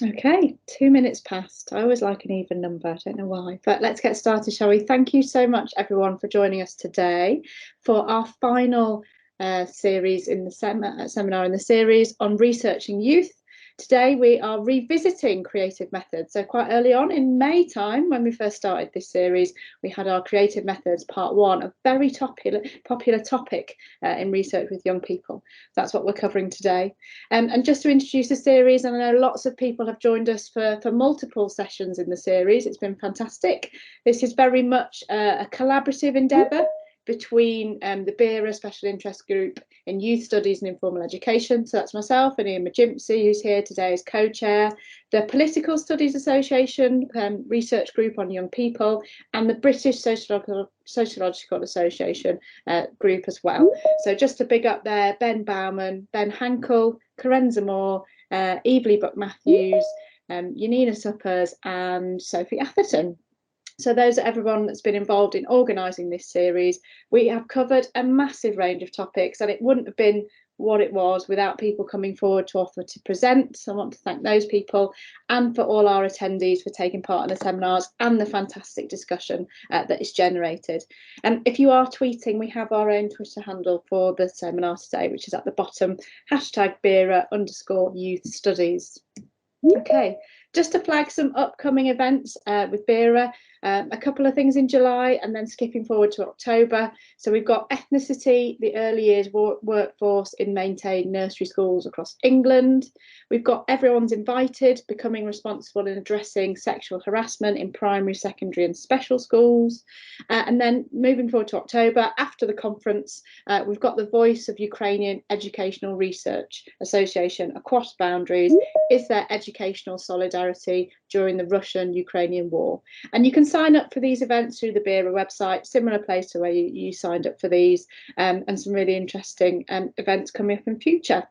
Okay, 2 minutes past. I always like an even number. I don't know why, but let's get started, shall we? Thank you so much, everyone, for joining us today for our final series in the seminar in the series on researching youth. Today we are revisiting creative methods. So quite early on in May time, when we first started this series, we had our creative methods part one, a very popular topic in research with young people. That's what we're covering today. And just to introduce the series, and I know lots of people have joined us for multiple sessions in the series. It's been fantastic. This is very much a collaborative endeavour between the BERA Special Interest Group in Youth Studies and Informal Education. So that's myself and Ian Magimsi, who's here today as co-chair, the Political Studies Association Research Group on Young People, and the British Sociological Association group as well. So just to big up there, Ben Bauman, Ben Hankel, Carenza Moore, Evely Buck-Matthews, Yanina Suppers, and Sophie Atherton. So those are everyone that's been involved in organising this series. We have covered a massive range of topics, and it wouldn't have been what it was without people coming forward to offer to present. So I want to thank those people, and for all our attendees for taking part in the seminars and the fantastic discussion that is generated. And if you are tweeting, we have our own Twitter handle for the seminar today, which is at the bottom, #BERA_youth studies. Okay, just to flag some upcoming events with BERA, a couple of things in July and then skipping forward to October. So we've got ethnicity, the early years workforce in maintained nursery schools across England. We've got everyone's invited, becoming responsible in addressing sexual harassment in primary, secondary and special schools. And then moving forward to October, after the conference, we've got the Voice of Ukrainian Educational Research Association across boundaries. Is there educational solidarity during the Russian-Ukrainian war? And you can sign up for these events through the BERA website, similar place to where you signed up for these, and some really interesting events coming up in future.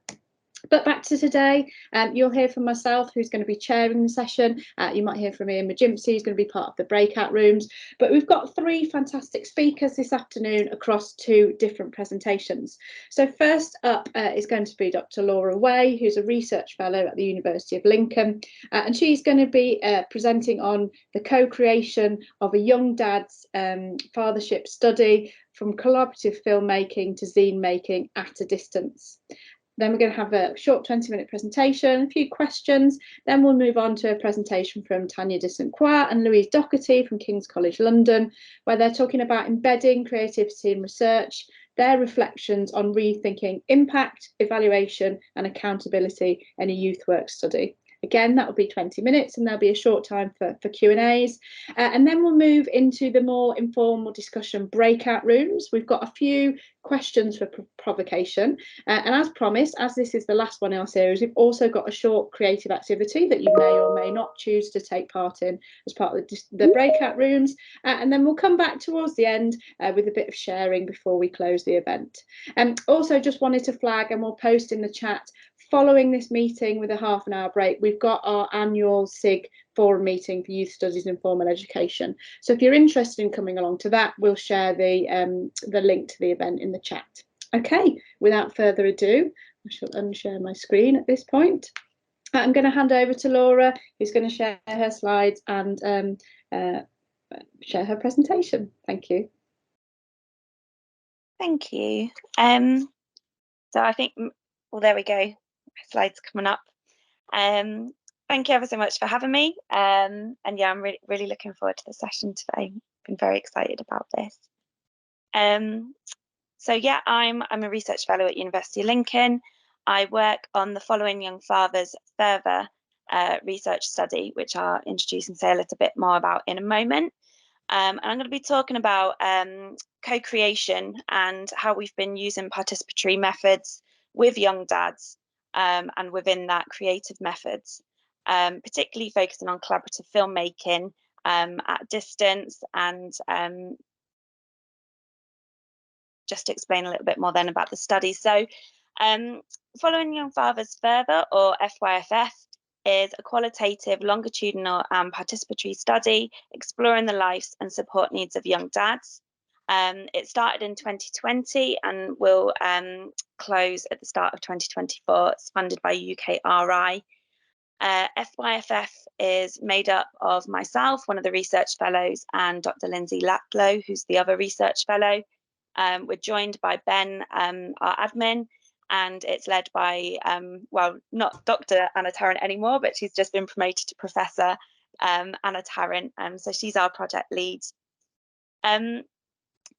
But back to today, you'll hear from myself, who's going to be chairing the session. You might hear from Ian Magimsi, who's going to be part of the breakout rooms. But we've got three fantastic speakers this afternoon across two different presentations. So first up is going to be Dr. Laura Way, who's a research fellow at the University of Lincoln. And she's going to be presenting on the co-creation of a young dad's fathership study from collaborative filmmaking to zine making at a distance. Then we're going to have a short 20-minute presentation, a few questions. Then we'll move on to a presentation from Tanya de St. Croix and Louise Doherty from King's College London, where they're talking about embedding creativity in research, their reflections on rethinking impact, evaluation and accountability in a youth work study. Again, that will be 20 minutes and there'll be a short time for Q&As. And then we'll move into the more informal discussion breakout rooms. We've got a few questions for provocation. And as promised, as this is the last one in our series, we've also got a short creative activity that you may or may not choose to take part in as part of the breakout rooms. And then we'll come back towards the end with a bit of sharing before we close the event. Also just wanted to flag, and we'll post in the chat, following this meeting with a half-an-hour break, we've got our annual SIG forum meeting for youth studies and formal education. So if you're interested in coming along to that, we'll share the link to the event in the chat. Okay, without further ado, I shall unshare my screen at this point. I'm going to hand over to Laura, who's going to share her slides and share her presentation. Thank you. Thank you. So I think, well, there we go. Slides coming up. Thank you ever so much for having me. And yeah, I'm really looking forward to the session today. Been very excited about this. So yeah, I'm a research fellow at University of Lincoln. I work on the Following Young Fathers further research study, which I'll introduce and say a little bit more about in a moment. And I'm going to be talking about co-creation and how we've been using participatory methods with young dads and within that creative methods, particularly focusing on collaborative filmmaking at distance, and just to explain a little bit more then about the study. So Following Young Fathers Further, or FYFF, is a qualitative, longitudinal and participatory study exploring the lives and support needs of young dads. It started in 2020 and will close at the start of 2024. It's funded by UKRI. FYFF is made up of myself, one of the research fellows, and Dr. Lindsay Laplow, who's the other research fellow. We're joined by Ben, our admin, and it's led by, well, not Dr. Anna Tarrant anymore, but she's just been promoted to Professor Anna Tarrant, so she's our project lead.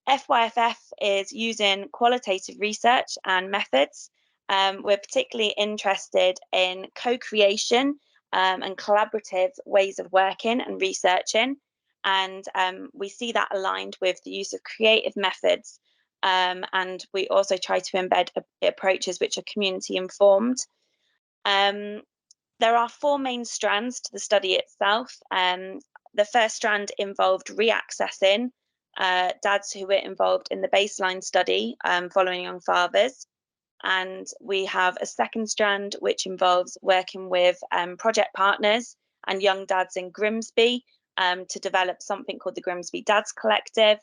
FYFF is using qualitative research and methods. We're particularly interested in co-creation and collaborative ways of working and researching, and we see that aligned with the use of creative methods, and we also try to embed approaches which are community informed. There are 4 main strands to the study itself. The first strand involved reaccessing dads who were involved in the baseline study following young fathers. And we have a second strand which involves working with project partners and young dads in Grimsby to develop something called the Grimsby Dads Collective.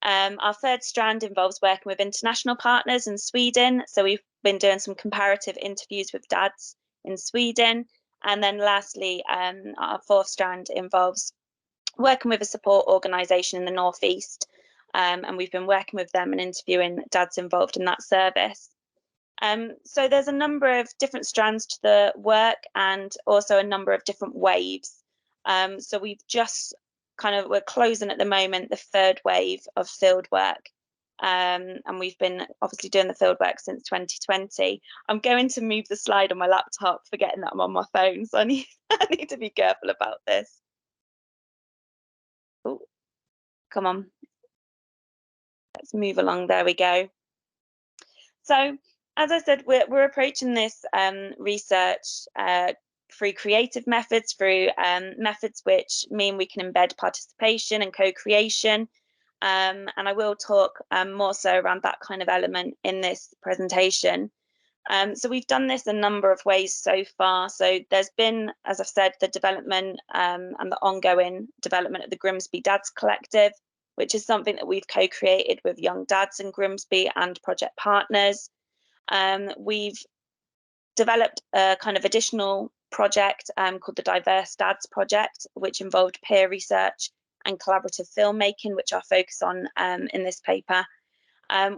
Our third strand involves working with international partners in Sweden. So we've been doing some comparative interviews with dads in Sweden. And then lastly, our fourth strand involves working with a support organisation in the Northeast, and we've been working with them and interviewing dads involved in that service. So there's a number of different strands to the work and also a number of different waves. So we've just we're closing at the moment the third wave of field work. And we've been obviously doing the field work since 2020. I'm going to move the slide on my laptop, forgetting that I'm on my phone, so I need to be careful about this. Oh, come on. Let's move along. There we go. So, as I said, we're approaching this research through creative methods, through methods which mean we can embed participation and co-creation. And I will talk more so around that kind of element in this presentation. So we've done this a number of ways so far. So there's been, as I've said, the development and the ongoing development of the Grimsby Dads Collective, which is something that we've co-created with young dads in Grimsby and project partners. We've developed a kind of additional project called the Diverse Dads Project, which involved peer research and collaborative filmmaking, which I'll focus on in this paper.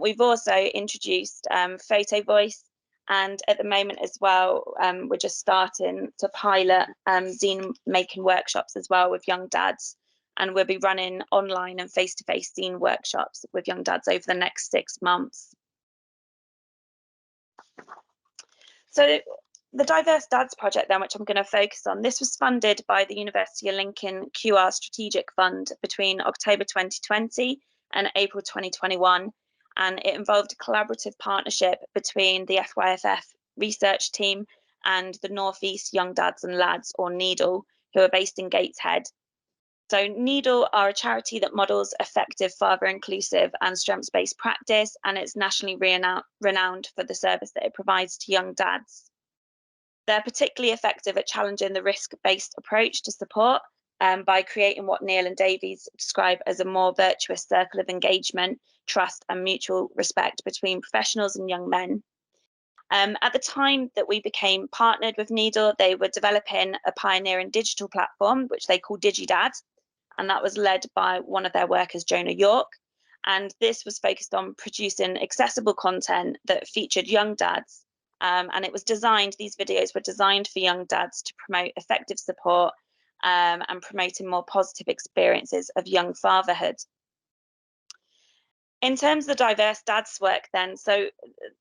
We've also introduced Photo Voice, and at the moment as well, we're just starting to pilot zine making workshops as well with young dads, and we'll be running online and face-to-face zine workshops with young dads over the next 6 months. So the Diverse Dads Project then, which I'm going to focus on, this was funded by the University of Lincoln QR Strategic Fund between October 2020 and April 2021. And it involved a collaborative partnership between the FYFF research team and the Northeast Young Dads and Lads, or NEDL, who are based in Gateshead. So NEDL are a charity that models effective father-inclusive and strengths-based practice, and it's nationally renowned for the service that it provides to young dads. They're particularly effective at challenging the risk-based approach to support by creating what Neil and Davies describe as a more virtuous circle of engagement, trust and mutual respect between professionals and young men. At the time that we became partnered with NEDL, they were developing a pioneering digital platform, which they call DigiDad, and that was led by one of their workers, Jonah York. And this was focused on producing accessible content that featured young dads. And it was designed, these videos were designed for young dads to promote effective support and promoting more positive experiences of young fatherhood. In terms of the Diverse Dads work then, so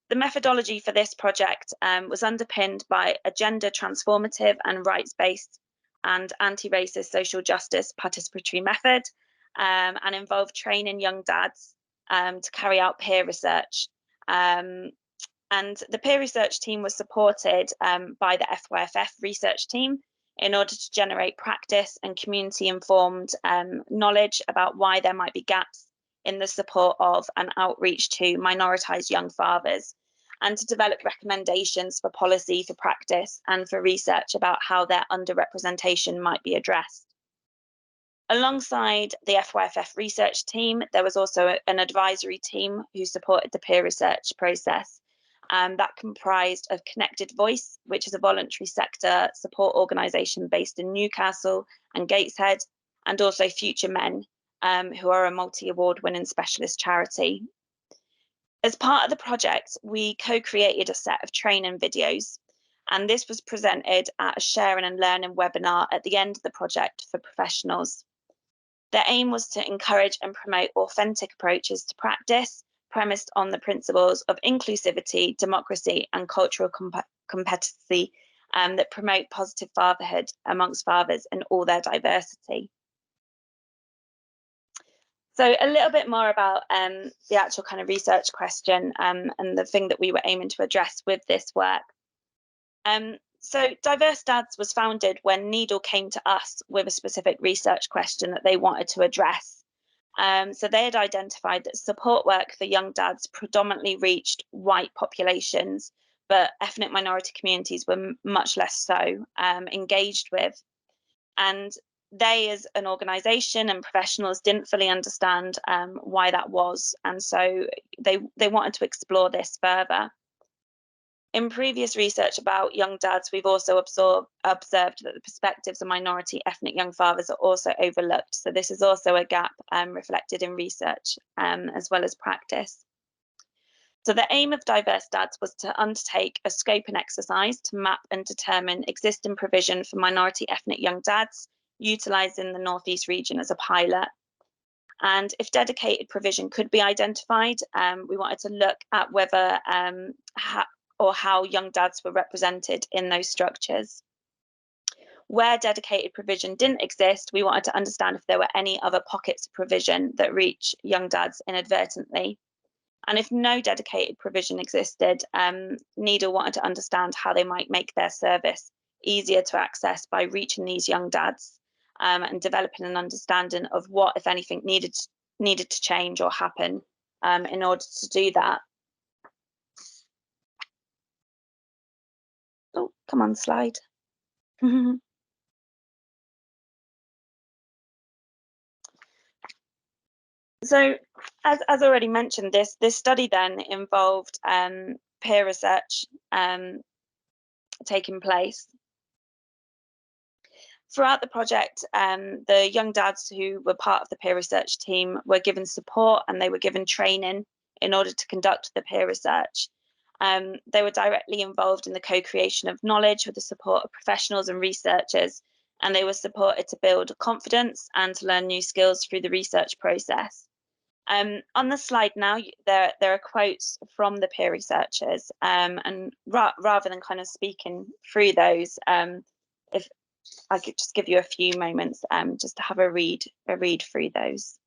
the methodology for this project was underpinned by a gender transformative and rights-based and anti-racist social justice participatory method, and involved training young dads to carry out peer research. And the peer research team was supported by the FYFF research team in order to generate practice and community-informed knowledge about why there might be gaps in the support of and outreach to minoritised young fathers, and to develop recommendations for policy, for practice, and for research about how their underrepresentation might be addressed. Alongside the FYFF research team, there was also an advisory team who supported the peer research process. that comprised of Connected Voice, which is a voluntary sector support organisation based in Newcastle and Gateshead, and also Future Men, who are a multi-award winning specialist charity. As part of the project, we co-created a set of training videos, and this was presented at a sharing and learning webinar at the end of the project for professionals. The aim was to encourage and promote authentic approaches to practice, premised on the principles of inclusivity, democracy, and cultural competency that promote positive fatherhood amongst fathers in all their diversity. So a little bit more about the actual kind of research question and the thing that we were aiming to address with this work. So Diverse Dads was founded when Needle came to us with a specific research question that they wanted to address. So they had identified that support work for young dads predominantly reached white populations, but ethnic minority communities were much less so engaged with. And they, as an organisation and professionals, didn't fully understand why that was. And so they wanted to explore this further. In previous research about young dads, we've also observed that the perspectives of minority ethnic young fathers are also overlooked. So this is also a gap reflected in research as well as practice. So the aim of Diverse Dads was to undertake a scoping exercise to map and determine existing provision for minority ethnic young dads, utilising the North East region as a pilot. And if dedicated provision could be identified, we wanted to look at whether how young dads were represented in those structures. Where dedicated provision didn't exist, we wanted to understand if there were any other pockets of provision that reach young dads inadvertently. And if no dedicated provision existed, Needle wanted to understand how they might make their service easier to access by reaching these young dads and developing an understanding of what, if anything, needed to change or happen in order to do that. Oh, come on, slide. So, as already mentioned, this study then involved peer research taking place. Throughout the project, the young dads who were part of the peer research team were given support and they were given training in order to conduct the peer research. They were directly involved in the co-creation of knowledge with the support of professionals and researchers, and they were supported to build confidence and to learn new skills through the research process. On the slide now, there are quotes from the peer researchers, and rather than kind of speaking through those, if I could just give you a few moments just to have a read through those.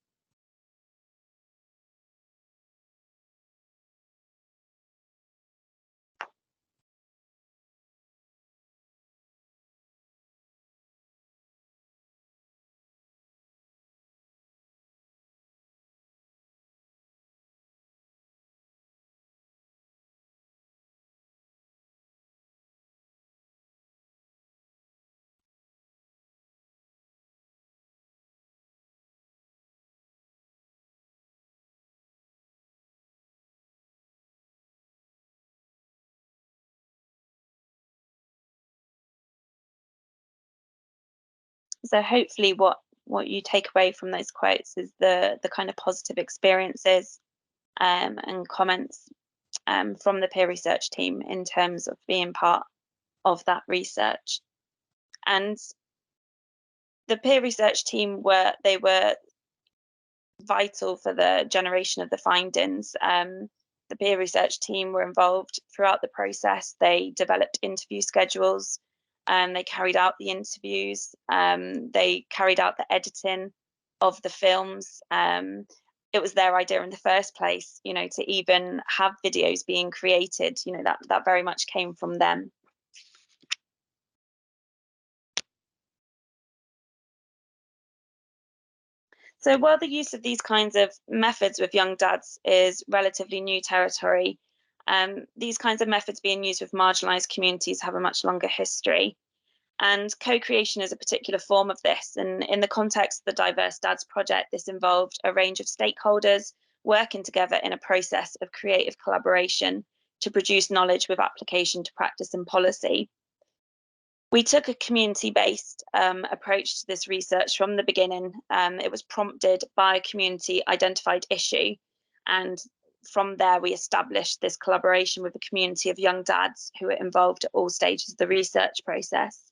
So hopefully what you take away from those quotes is the kind of positive experiences and comments from the peer research team in terms of being part of that research. And the peer research team were vital for the generation of the findings. The peer research team were involved throughout the process. They developed interview schedules, they carried out the interviews, they carried out the editing of the films. It was their idea in the first place, you know, to even have videos being created, you know, that very much came from them. So while the use of these kinds of methods with young dads is relatively new territory, these kinds of methods being used with marginalised communities have a much longer history. And co-creation is a particular form of this. And in the context of the Diverse Dads project, this involved a range of stakeholders working together in a process of creative collaboration to produce knowledge with application to practice and policy. We took a community-based approach to this research from the beginning. It was prompted by a community-identified issue, and from there we established this collaboration with a community of young dads who were involved at all stages of the research process.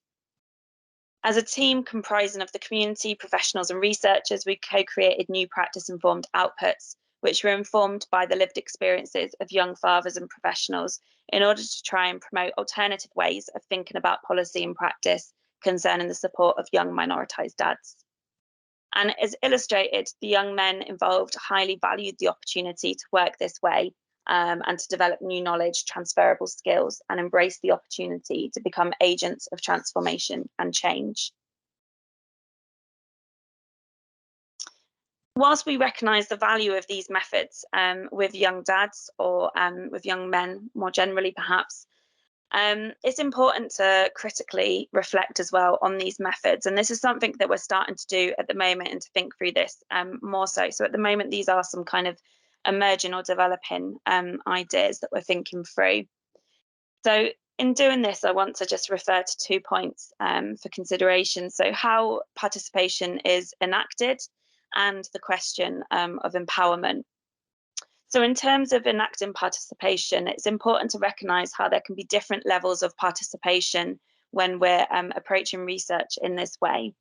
As a team comprising of the community, professionals and researchers, we co-created new practice-informed outputs, which were informed by the lived experiences of young fathers and professionals in order to try and promote alternative ways of thinking about policy and practice concerning the support of young minoritized dads. And as illustrated, the young men involved highly valued the opportunity to work this way and to develop new knowledge, transferable skills, and embrace the opportunity to become agents of transformation and change. Whilst we recognise the value of these methods with young dads or with young men more generally perhaps, it's important to critically reflect as well on these methods. And this is something that we're starting to do at the moment and to think through this more so. So at the moment, these are some kind of emerging or developing ideas that we're thinking through. So in doing this, I want to just refer to 2 points for consideration. So how participation is enacted and the question of empowerment. So in terms of enacting participation, it's important to recognise how there can be different levels of participation when we're approaching research in this way.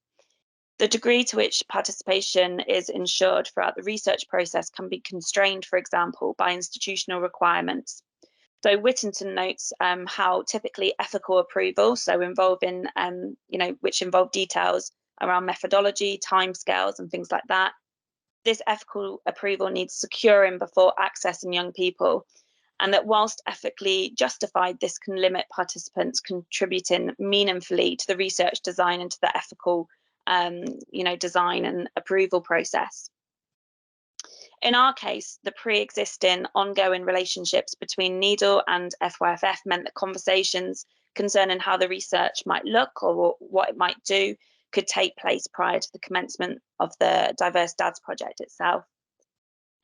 The degree to which participation is ensured throughout the research process can be constrained, for example, by institutional requirements. So Whittington notes how typically ethical approval, so involving, which involve details around methodology, timescales, and things like that. This ethical approval needs securing before accessing young people, and that whilst ethically justified, this can limit participants contributing meaningfully to the research design and to the ethical design and approval process. In our case, the pre-existing ongoing relationships between NEDL and FYFF meant that conversations concerning how the research might look or what it might do could take place prior to the commencement of the Diverse Dads project itself.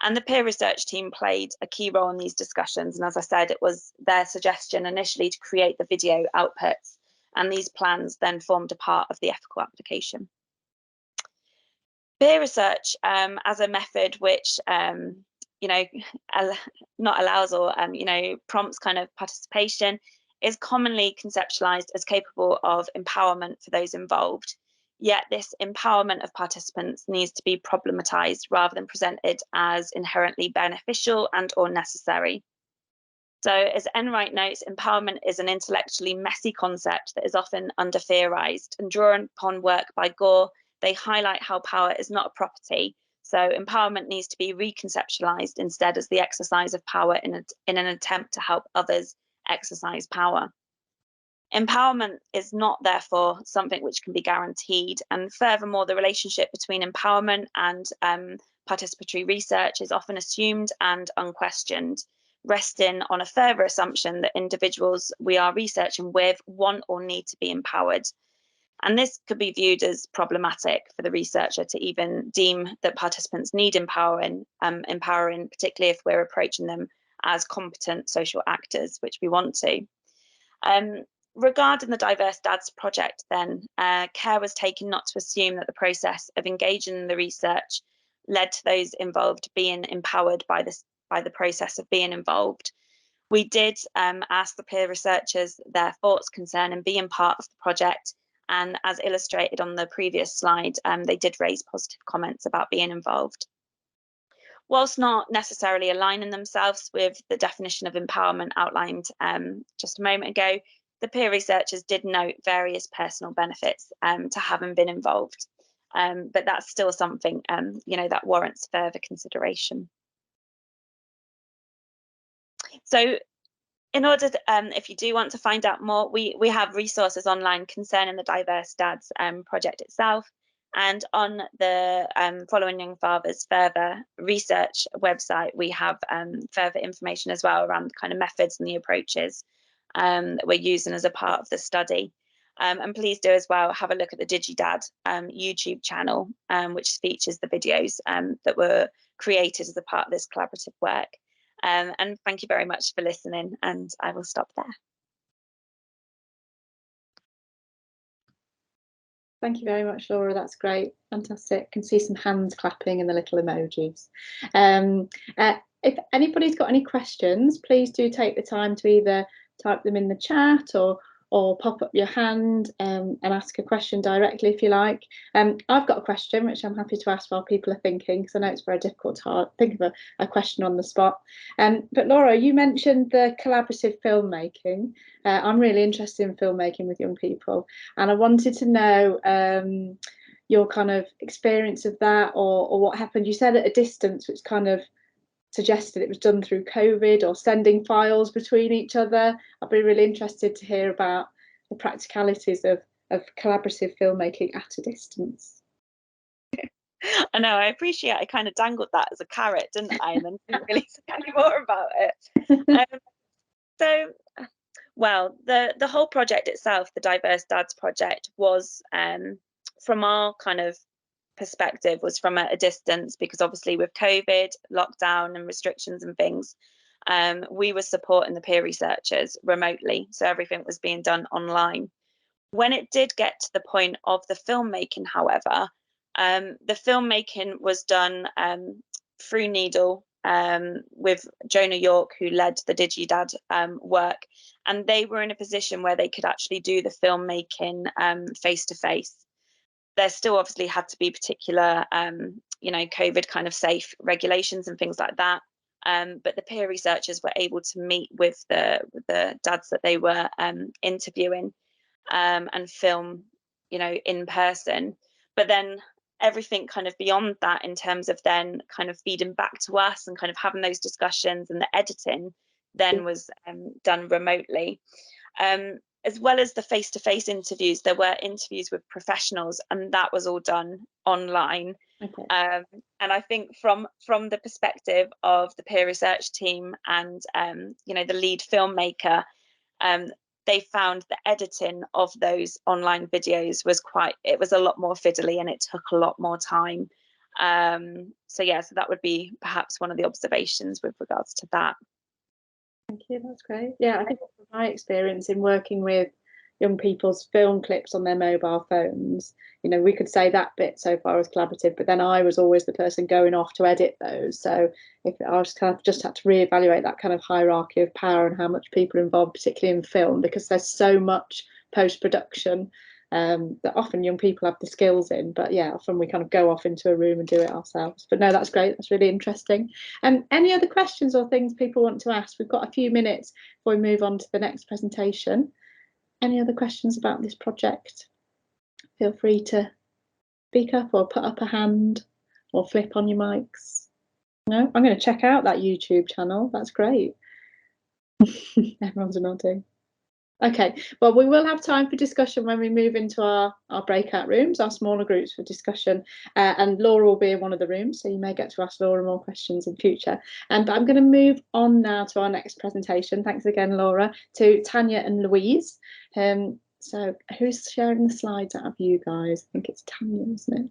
And the peer research team played a key role in these discussions. And as I said, it was their suggestion initially to create the video outputs, and these plans then formed a part of the ethical application. Peer research as a method which not allows or prompts kind of participation is commonly conceptualized as capable of empowerment for those involved. Yet this empowerment of participants needs to be problematized rather than presented as inherently beneficial and or necessary. So as Enright notes, empowerment is an intellectually messy concept that is often under-theorized, and drawing upon work by Gore, they highlight how power is not a property. So empowerment needs to be reconceptualized instead as the exercise of power in an attempt to help others exercise power. Empowerment is not, therefore, something which can be guaranteed. And furthermore, the relationship between empowerment and participatory research is often assumed and unquestioned, resting on a further assumption that individuals we are researching with want or need to be empowered. And this could be viewed as problematic for the researcher to even deem that participants need empowering, particularly if we're approaching them as competent social actors, which we want to. Regarding the Diverse Dads project, then, care was taken not to assume that the process of engaging in the research led to those involved being empowered by the process of being involved. We did ask the peer researchers their thoughts concerning being part of the project, and as illustrated on the previous slide, they did raise positive comments about being involved. Whilst not necessarily aligning themselves with the definition of empowerment outlined just a moment ago, the peer researchers did note various personal benefits to having been involved, but that's still something that warrants further consideration. So in order to, if you do want to find out more, we have resources online concerning the Diverse Dads project itself, and on the Following Young Fathers Further research website, we have further information as well around the kind of methods and the approaches that we're using as a part of the study. And please do as well have a look at the DigiDad YouTube channel, which features the videos that were created as a part of this collaborative work. And thank you very much for listening, and I will stop there. Thank you very much, Laura. That's great. Fantastic. I can see some hands clapping and the little emojis. If anybody's got any questions, please do take the time to either type them in the chat or pop up your hand and ask a question directly if you like. I've got a question which I'm happy to ask while people are thinking, because I know it's very difficult to think of a question on the spot. But Laura, you mentioned the collaborative filmmaking. I'm really interested in filmmaking with young people, and I wanted to know your kind of experience of that, or what happened. You said at a distance, which kind of suggested it was done through COVID or sending files between each other. I'd be really interested to hear about the practicalities of collaborative filmmaking at a distance. I know, I appreciate I kind of dangled that as a carrot, didn't I? And then didn't really say any more about it. Well, the whole project itself, the Diverse Dads project, was from our kind of perspective, was from a distance, because obviously with COVID, lockdown and restrictions and things, we were supporting the peer researchers remotely, so everything was being done online. When it did get to the point of the filmmaking, however, the filmmaking was done through Needle, with Jonah York, who led the DigiDad work, and they were in a position where they could actually do the filmmaking face to face. There still obviously had to be particular, COVID kind of safe regulations and things like that. But the peer researchers were able to meet with the dads that they were interviewing and film, in person. But then everything kind of beyond that, in terms of then kind of feeding back to us and kind of having those discussions, and the editing then was done remotely. As well as the face-to-face interviews, there were interviews with professionals, and that was all done online. Okay. And I think from the perspective of the peer research team and the lead filmmaker, they found the editing of those online videos was a lot more fiddly, and it took a lot more time. So that would be perhaps one of the observations with regards to that. Thank you, that's great. Yeah, I think from my experience in working with young people's film clips on their mobile phones, we could say that bit so far as collaborative, but then I was always the person going off to edit those. So if I was kind of just had to reevaluate that kind of hierarchy of power and how much people are involved, particularly in film, because there's so much post-production that often young people have the skills in, but often we kind of go off into a room and do it ourselves. But no, that's great, that's really interesting. Any other questions or things people want to ask? We've got a few minutes before we move on to the next presentation. Any other questions about this project? Feel free to speak up or put up a hand or flip on your mics. No, I'm going to check out that YouTube channel, that's great. Everyone's nodding. Okay, well, we will have time for discussion when we move into our breakout rooms, our smaller groups for discussion, and Laura will be in one of the rooms, so you may get to ask Laura more questions in future. But I'm going to move on now to our next presentation. Thanks again, Laura, to Tanya and Louise. So who's sharing the slides out of you guys? I think it's Tanya, isn't it?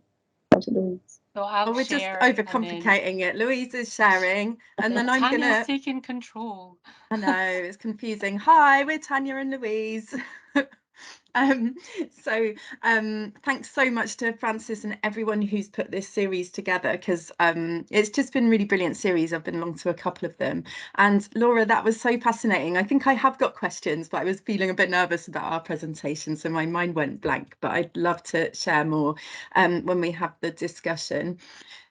Or is it Louise? So we're just overcomplicating it. Louise is sharing, and then I'm Tanya's taking control. I know, it's confusing. Hi, we're Tanya and Louise. Thanks so much to Francis and everyone who's put this series together, because it's just been a really brilliant series. I've been along to a couple of them, and Laura, that was so fascinating. I think I have got questions, but I was feeling a bit nervous about our presentation, so my mind went blank, but I'd love to share more when we have the discussion.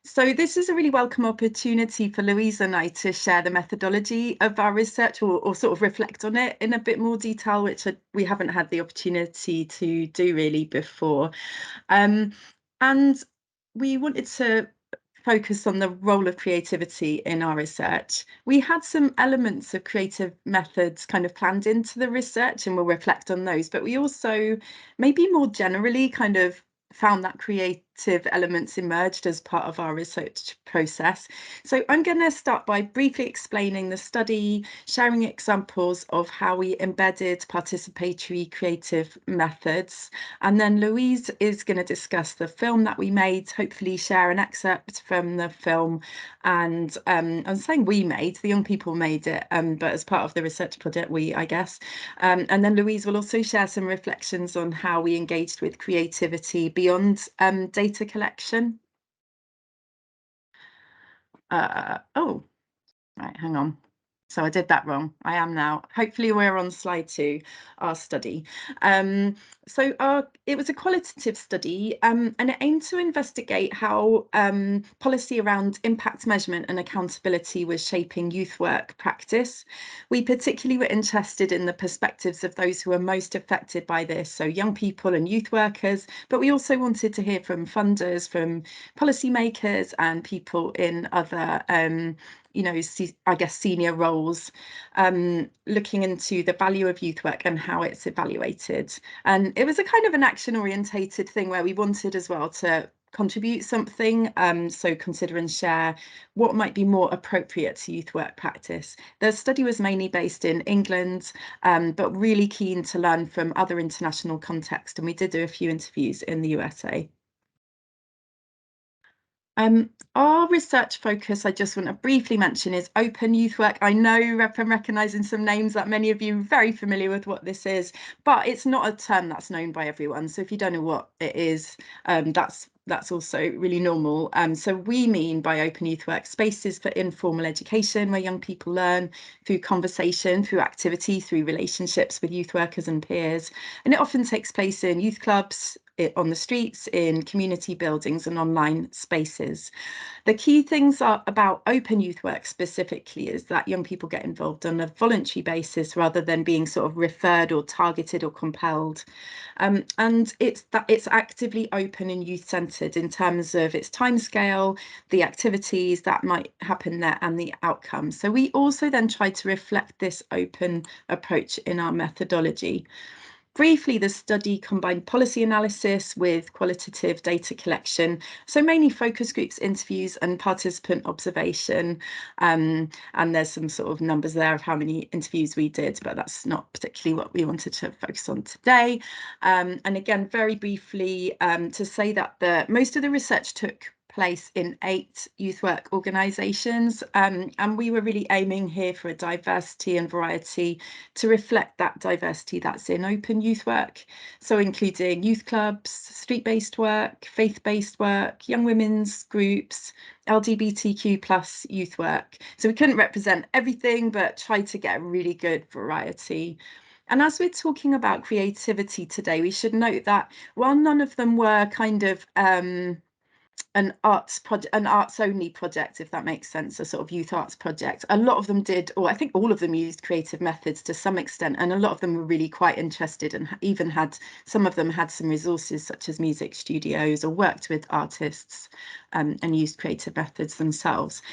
So this is a really welcome opportunity for Louise and I to share the methodology of our research, or sort of reflect on it in a bit more detail, which we haven't had the opportunity to do really before. And we wanted to focus on the role of creativity in our research. We had some elements of creative methods kind of planned into the research, and we'll reflect on those, but we also maybe more generally kind of found that collaborative elements emerged as part of our research process. So I'm going to start by briefly explaining the study, sharing examples of how we embedded participatory creative methods, and then Louise is going to discuss the film that we made, hopefully share an excerpt from the film. And I'm saying we made, the young people made it, but as part of the research project, I guess. And then Louise will also share some reflections on how we engaged with creativity beyond data collection. Oh, right, hang on. So I did that wrong. I am now. Hopefully we're on slide 2, our study. It was a qualitative study and it aimed to investigate how policy around impact measurement and accountability was shaping youth work practice. We particularly were interested in the perspectives of those who are most affected by this, so young people and youth workers, but we also wanted to hear from funders, from policymakers and people in other I guess senior roles, looking into the value of youth work and how it's evaluated. And it was a kind of an action orientated thing where we wanted as well to contribute something, so consider and share what might be more appropriate to youth work practice. The study was mainly based in England, but really keen to learn from other international contexts, and we did do a few interviews in the USA. Our research focus, I just want to briefly mention, is open youth work. I know I'm recognising some names that many of you are very familiar with what this is, but it's not a term that's known by everyone. So if you don't know what it is, that's also really normal. So we mean by open youth work spaces for informal education, where young people learn through conversation, through activity, through relationships with youth workers and peers. And it often takes place in youth clubs, on the streets, in community buildings and online spaces. The key things about open youth work specifically is that young people get involved on a voluntary basis rather than being sort of referred or targeted or compelled. And it's actively open and youth-centred in terms of its timescale, the activities that might happen there and the outcomes. So we also then try to reflect this open approach in our methodology. Briefly, the study combined policy analysis with qualitative data collection, so mainly focus groups, interviews and participant observation. And there's some sort of numbers there of how many interviews we did, but that's not particularly what we wanted to focus on today. And again, very briefly, to say that most of the research took place in 8 youth work organisations, and we were really aiming here for a diversity and variety to reflect that diversity that's in open youth work, so including youth clubs, street-based work, faith-based work, young women's groups, LGBTQ+ youth work. So we couldn't represent everything, but tried to get a really good variety. And as we're talking about creativity today, we should note that while none of them were kind of an arts only project, if that makes sense, a sort of youth arts project, a lot of them did, or I think all of them used creative methods to some extent, and a lot of them were really quite interested and even some of them had some resources such as music studios or worked with artists and used creative methods themselves.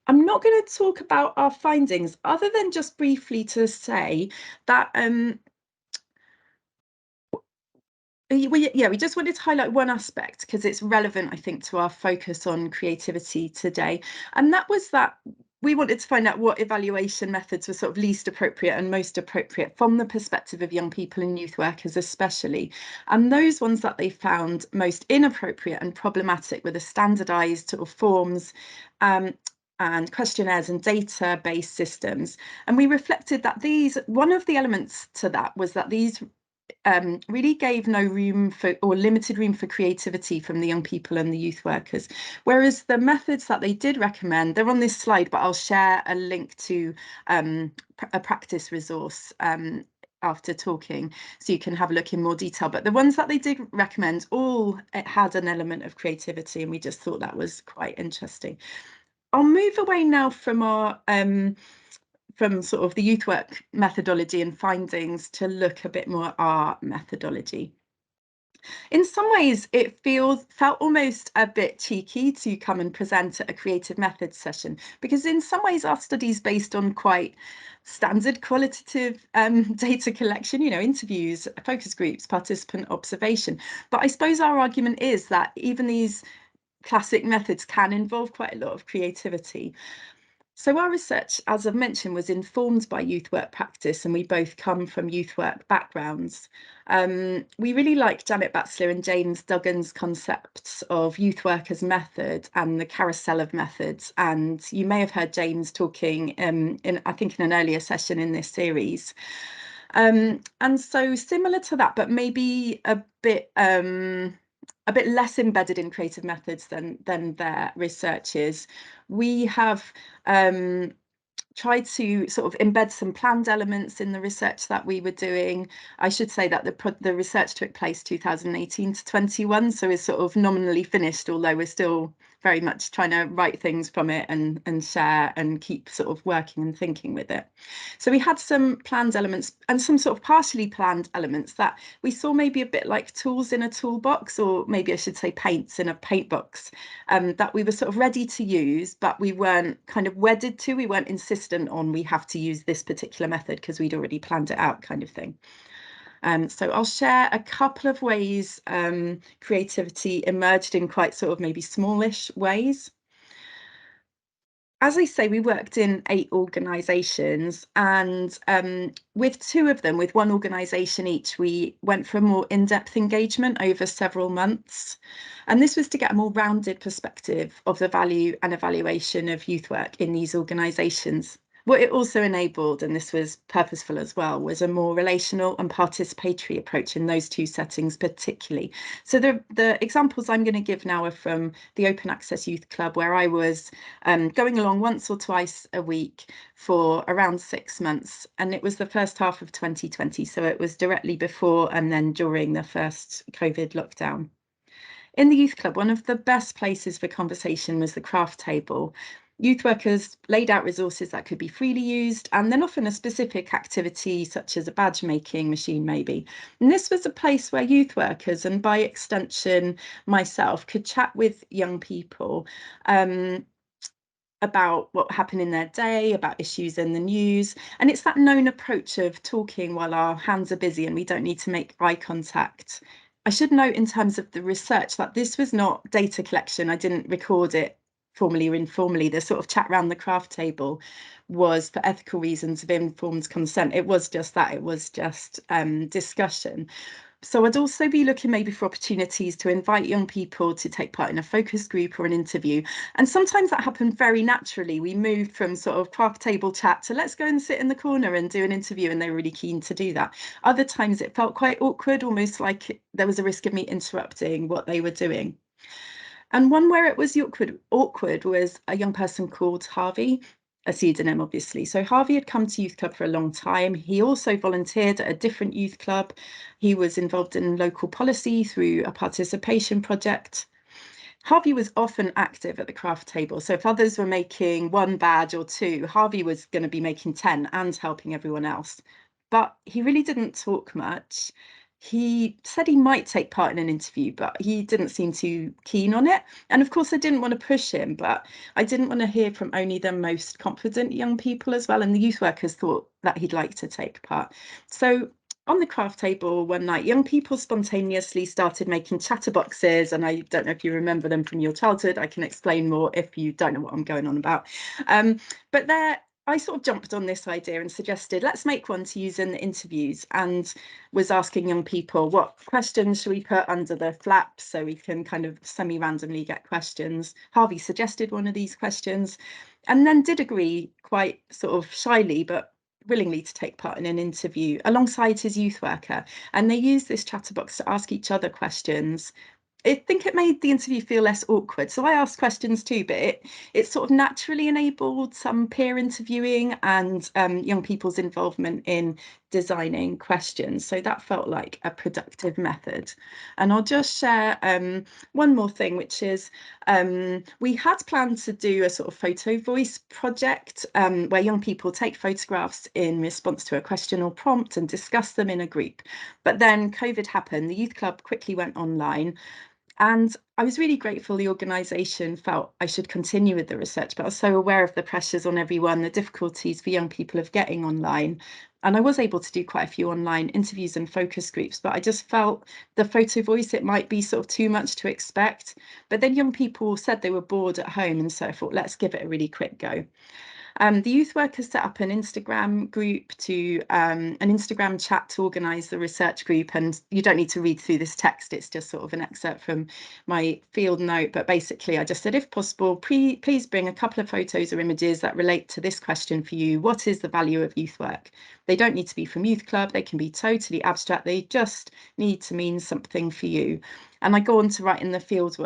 I'm not going to talk about our findings other than just briefly to say that we just wanted to highlight one aspect because it's relevant, I think, to our focus on creativity today. And that was that we wanted to find out what evaluation methods were sort of least appropriate and most appropriate from the perspective of young people and youth workers especially. And those ones that they found most inappropriate and problematic were the standardised sort of forms and questionnaires and data-based systems. And we reflected that one of the elements to that was that these really gave no room for, or limited room for, creativity from the young people and the youth workers. Whereas the methods that they did recommend, they're on this slide, but I'll share a link to a practice resource after talking, so you can have a look in more detail. But the ones that they did recommend it had an element of creativity, and we just thought that was quite interesting. I'll move away now from our from sort of the youth work methodology and findings to look a bit more at our methodology. In some ways, it felt almost a bit cheeky to come and present at a creative methods session, because in some ways our study's based on quite standard qualitative data collection, interviews, focus groups, participant observation. But I suppose our argument is that even these classic methods can involve quite a lot of creativity. So our research, as I've mentioned, was informed by youth work practice, and we both come from youth work backgrounds. We really like Janet Batzler and James Duggan's concepts of youth work as method and the carousel of methods. And you may have heard James talking I think in an earlier session in this series. And so similar to that, but maybe a bit less embedded in creative methods than their research is. We have tried to sort of embed some planned elements in the research that we were doing. I should say that the research took place 2018 to 21, so it's sort of nominally finished, although we're still very much trying to write things from it and share and keep sort of working and thinking with it. So we had some planned elements and some sort of partially planned elements that we saw maybe a bit like tools in a toolbox, or maybe I should say paints in a paint box, that we were sort of ready to use, but we weren't kind of wedded to, we weren't insistent on we have to use this particular method because we'd already planned it out, kind of thing. So I'll share a couple of ways creativity emerged in quite sort of maybe smallish ways. As I say, we worked in 8 organisations, and with 2 of them, with one organisation each, we went for a more in-depth engagement over several months. And this was to get a more rounded perspective of the value and evaluation of youth work in these organisations. What it also enabled, and this was purposeful as well, was a more relational and participatory approach in those 2 settings particularly. So the examples I'm going to give now are from the Open Access Youth Club, where I was going along once or twice a week for around 6 months. And it was the first half of 2020, so it was directly before and then during the first COVID lockdown. In the youth club, one of the best places for conversation was the craft table. Youth workers laid out resources that could be freely used, and then often a specific activity such as a badge making machine maybe. And this was a place where youth workers, and by extension myself, could chat with young people about what happened in their day, about issues in the news. And it's that known approach of talking while our hands are busy and we don't need to make eye contact. I should note in terms of the research that this was not data collection. I didn't record it formally or informally. The sort of chat around the craft table was for ethical reasons of informed consent. It was just that, it was just discussion. So I'd also be looking maybe for opportunities to invite young people to take part in a focus group or an interview. And sometimes that happened very naturally. We moved from sort of craft table chat to let's go and sit in the corner and do an interview, and they were really keen to do that. Other times it felt quite awkward, almost like there was a risk of me interrupting what they were doing. And one where it was awkward was a young person called Harvey, a pseudonym obviously. So Harvey had come to youth club for a long time. He also volunteered at a different youth club. He was involved in local policy through a participation project. Harvey was often active at the craft table. So if others were making 1 badge or 2, Harvey was going to be making 10 and helping everyone else. But he really didn't talk much. He said he might take part in an interview, but he didn't seem too keen on it. And of course, I didn't want to push him, but I didn't want to hear from only the most confident young people as well. And the youth workers thought that he'd like to take part. So on the craft table one night, young people spontaneously started making chatterboxes. And I don't know if you remember them from your childhood. I can explain more if you don't know what I'm going on about. But I sort of jumped on this idea and suggested, let's make one to use in the interviews, and was asking young people, what questions should we put under the flaps so we can kind of semi-randomly get questions. Harvey suggested one of these questions and then did agree quite sort of shyly, but willingly, to take part in an interview alongside his youth worker. And they used this chatterbox to ask each other questions. I think it made the interview feel less awkward. So I asked questions too, but it sort of naturally enabled some peer interviewing and young people's involvement in designing questions. So that felt like a productive method. And I'll just share one more thing, which is we had planned to do a sort of photo voice project where young people take photographs in response to a question or prompt and discuss them in a group. But then COVID happened, the youth club quickly went online. And I was really grateful the organisation felt I should continue with the research, but I was so aware of the pressures on everyone, the difficulties for young people of getting online. And I was able to do quite a few online interviews and focus groups, but I just felt the photo voice, it might be sort of too much to expect. But then young people said they were bored at home, and so I thought, let's give it a really quick go. The youth workers set up an Instagram group an Instagram chat to organise the research group. And you don't need to read through this text, it's just sort of an excerpt from my field note. But basically, I just said, if possible, please bring a couple of photos or images that relate to this question for you. What is the value of youth work? They don't need to be from Youth Club, they can be totally abstract, they just need to mean something for you. And I go on to write in the field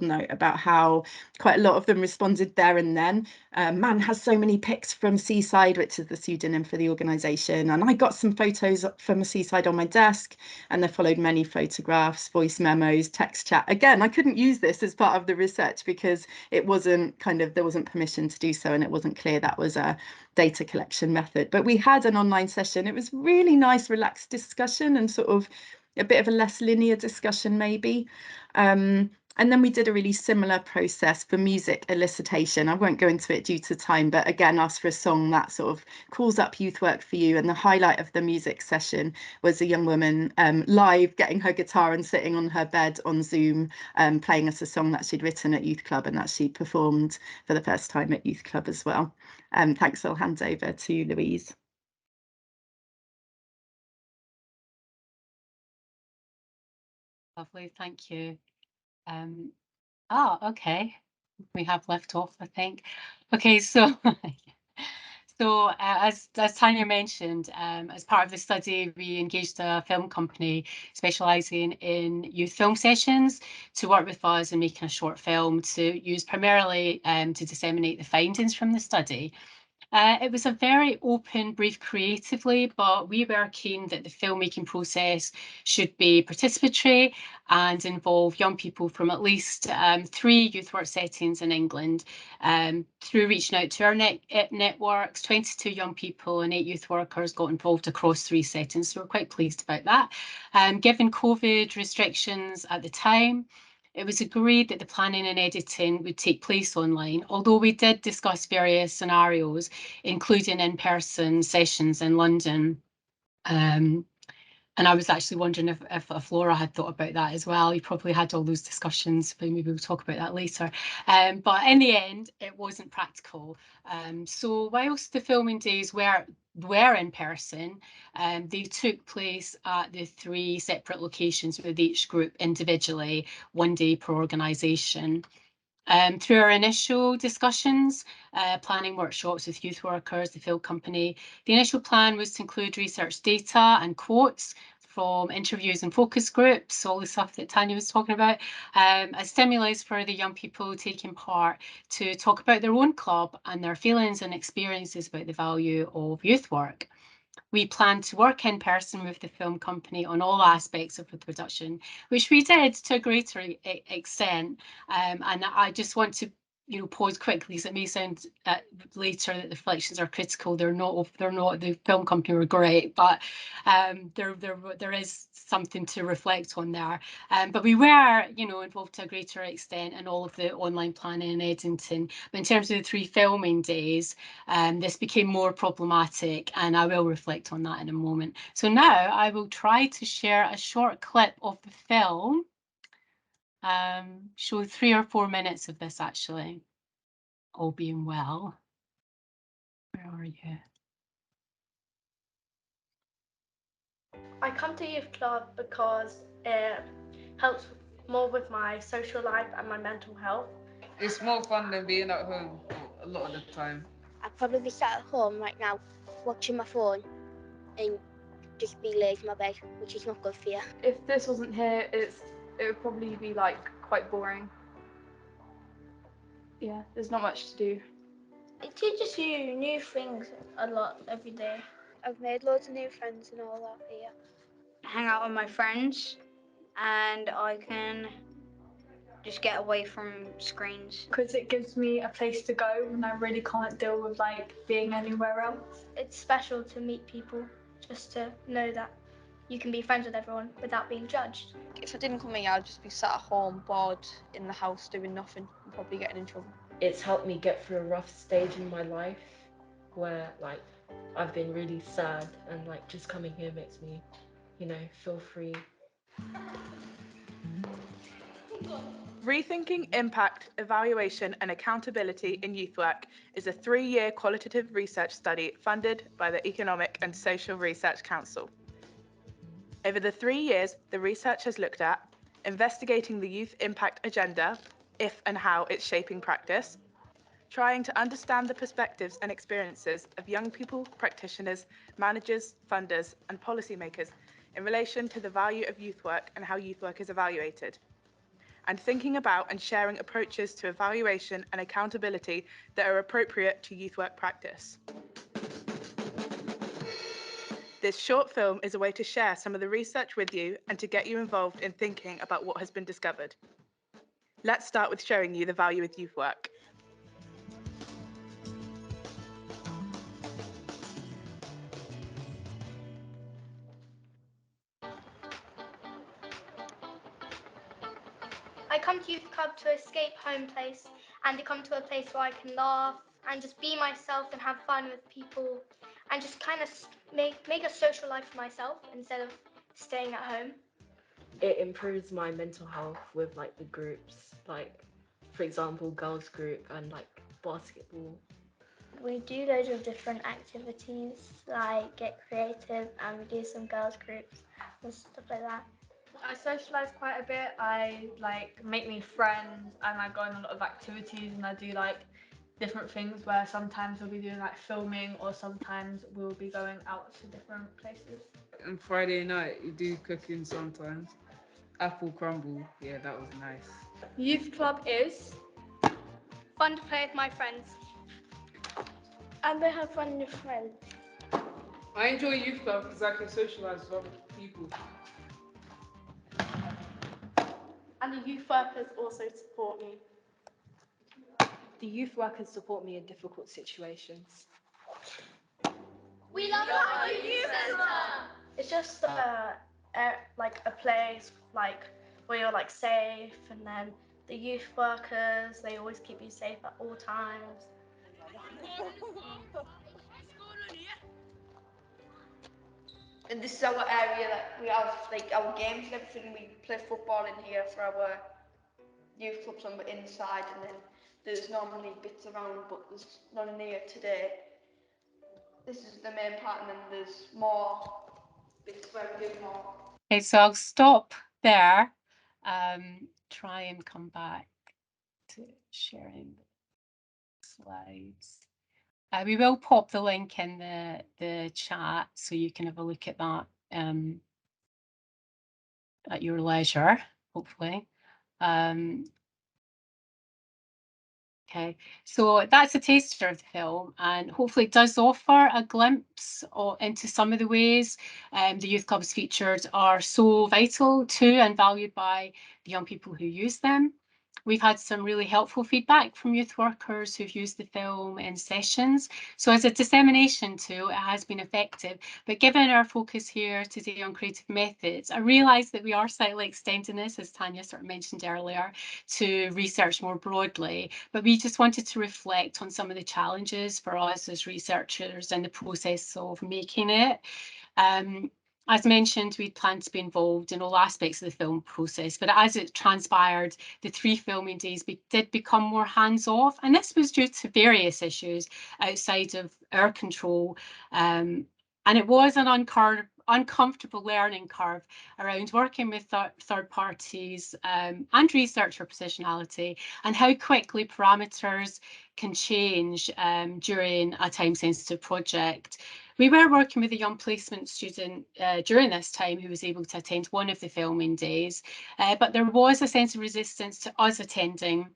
note about how quite a lot of them responded there and then. Man has so many pics from Seaside, which is the pseudonym for the organisation, and I got some photos from Seaside on my desk, and there followed many photographs, voice memos, text chat. Again, I couldn't use this as part of the research because it wasn't there wasn't permission to do so, and it wasn't clear that was a data collection method. But we had an online session. It was really nice, relaxed discussion, and sort of a bit of a less linear discussion maybe. And then we did a really similar process for music elicitation. I won't go into it due to time, but again, asked for a song that sort of calls up youth work for you. And the highlight of the music session was a young woman live getting her guitar and sitting on her bed on Zoom, playing us a song that she'd written at Youth Club and that she performed for the first time at Youth Club as well. Thanks, I'll hand over to Louise. Lovely, thank you. Okay. We have left off, I think. Okay, so as Tanya mentioned, as part of the study, we engaged a film company specialising in youth film sessions to work with us in making a short film to use primarily to disseminate the findings from the study. It was a very open brief creatively, but we were keen that the filmmaking process should be participatory and involve young people from at least 3 youth work settings in England. Through reaching out to our networks, 22 young people and 8 youth workers got involved across 3 settings, so we're quite pleased about that. Given COVID restrictions at the time, it was agreed that the planning and editing would take place online, although we did discuss various scenarios, including in-person sessions in London. And I was actually wondering if Laura had thought about that as well. You probably had all those discussions, but maybe we'll talk about that later. But in the end, it wasn't practical. So whilst the filming days were in person, they took place at the 3 separate locations with each group individually, 1 day per organisation. Through our initial discussions, planning workshops with youth workers, the film company, the initial plan was to include research data and quotes from interviews and focus groups, all the stuff that Tanya was talking about, as stimulus for the young people taking part to talk about their own club and their feelings and experiences about the value of youth work. We planned to work in person with the film company on all aspects of the production, which we did to a greater extent. And I just want to pause quickly, because it may sound later that the reflections are critical. They're not. The film company were great, but there is something to reflect on there. But we were, involved to a greater extent in all of the online planning and editing. But in terms of the 3 filming days, this became more problematic, and I will reflect on that in a moment. So now I will try to share a short clip of the film. Show 3 or 4 minutes of this, actually, all being well. Where are you? I come to youth club because it helps more with my social life and my mental health. It's more fun than being at home a lot of the time. I'd probably be sat at home right now watching my phone and just be laid in my bed, which is not good for you. If this wasn't here, it would probably be quite boring. Yeah, there's not much to do. It teaches you new things a lot every day. I've made loads of new friends and all that here. Hang out with my friends, and I can just get away from screens. Because it gives me a place to go when I really can't deal with like being anywhere else. It's special to meet people, just to know that you can be friends with everyone without being judged. If I didn't come here, I'd just be sat at home, bored in the house, doing nothing, and probably getting in trouble. It's helped me get through a rough stage in my life where like I've been really sad, and like just coming here makes me, you know, feel free. Rethinking Impact, Evaluation and Accountability in Youth Work is a 3-year qualitative research study funded by the Economic and Social Research Council. Over the 3 years, the research has looked at investigating the youth impact agenda, if and how it's shaping practice, trying to understand the perspectives and experiences of young people, practitioners, managers, funders, and policymakers in relation to the value of youth work and how youth work is evaluated, and thinking about and sharing approaches to evaluation and accountability that are appropriate to youth work practice. This short film is a way to share some of the research with you and to get you involved in thinking about what has been discovered. Let's start with showing you the value of youth work. I come to youth club to escape home place and to come to a place where I can laugh and just be myself and have fun with people and just kind of make a social life for myself instead of staying at home. It improves my mental health with like the groups, like for example girls group and like basketball. We do loads of different activities like get creative, and we do some girls groups and stuff like that. I socialise quite a bit. I like make new friends, and I go on a lot of activities, and I do like different things where sometimes we'll be doing like filming, or sometimes we'll be going out to different places. On Friday night, you do cooking sometimes. Apple crumble, yeah, that was nice. Youth club is Fun to play with my friends. And I have fun with friends. I enjoy youth club because I can socialise with other people. and the youth workers also support me. The youth workers support me in difficult situations. We love our youth centre. It's just like a place like where you're like safe, and then the youth workers, they always keep you safe at all times. And this is our area that we have like our games and everything. We play football in here for our youth clubs on the inside, and then there's normally bits around, but there's none in here today. This is the main part, and then there's more bits where we do more. Okay, so I'll stop there. Try and come back to sharing slides. We will pop the link in the chat so you can have a look at that at your leisure, hopefully. Okay, so that's a taster of the film, and hopefully it does offer a glimpse into some of the ways the youth clubs featured are so vital to and valued by the young people who use them. We've had some really helpful feedback from youth workers who've used the film in sessions. So as a dissemination tool, it has been effective. But given our focus here today on creative methods, I realise that we are slightly extending this, as Tanya sort of mentioned earlier, to research more broadly. But we just wanted to reflect on some of the challenges for us as researchers in the process of making it. As mentioned, we planned to be involved in all aspects of the film process, but as it transpired, the 3 filming days did become more hands-off, and this was due to various issues outside of our control, and it was an uncomfortable learning curve around working with third parties and researcher positionality, and how quickly parameters can change during a time-sensitive project. We were working with a young placement student during this time who was able to attend one of the filming days, but there was a sense of resistance to us attending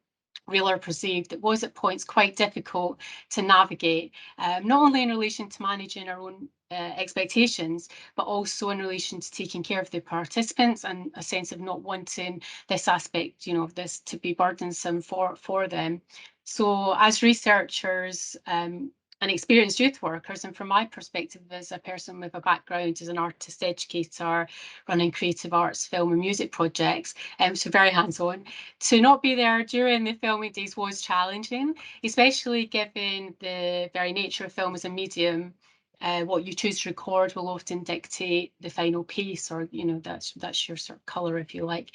real or perceived, it was at points quite difficult to navigate, not only in relation to managing our own expectations, but also in relation to taking care of the participants and a sense of not wanting this aspect, of this to be burdensome for them. So as researchers, and experienced youth workers, and from my perspective as a person with a background as an artist educator running creative arts, film and music projects, so very hands-on, to not be there during the filming days was challenging, especially given the very nature of film as a medium. What you choose to record will often dictate the final piece, or that's your sort of colour, if you like.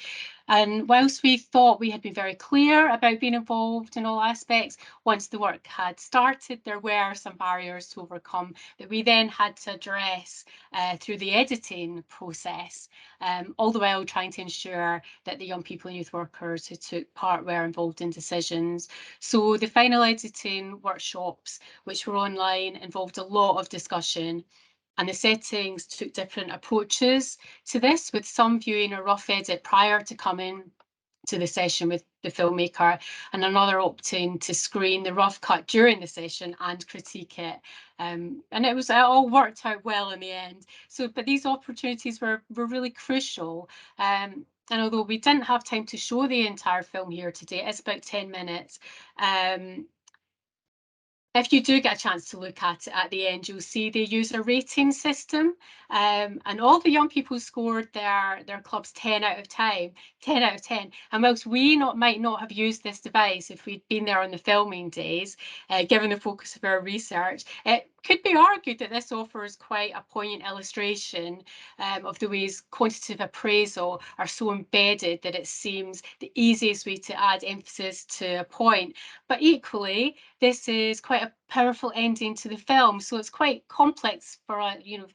And whilst we thought we had been very clear about being involved in all aspects, once the work had started, there were some barriers to overcome that we then had to address through the editing process, all the while trying to ensure that the young people and youth workers who took part were involved in decisions. So the final editing workshops, which were online, involved a lot of discussion, and the settings took different approaches to this, with some viewing a rough edit prior to coming to the session with the filmmaker, and another opting to screen the rough cut during the session and critique it. And it all worked out well in the end. So, but these opportunities were really crucial. And although we didn't have time to show the entire film here today, it's about 10 minutes. If you do get a chance to look at it at the end, you'll see they use a rating system, and all the young people scored their clubs 10 out of 10, 10 out of 10. And whilst we might not have used this device if we'd been there on the filming days, given the focus of our research, it could be argued that this offers quite a poignant illustration of the ways quantitative appraisal are so embedded that it seems the easiest way to add emphasis to a point. But equally, this is quite a powerful ending to the film, so it's quite complex for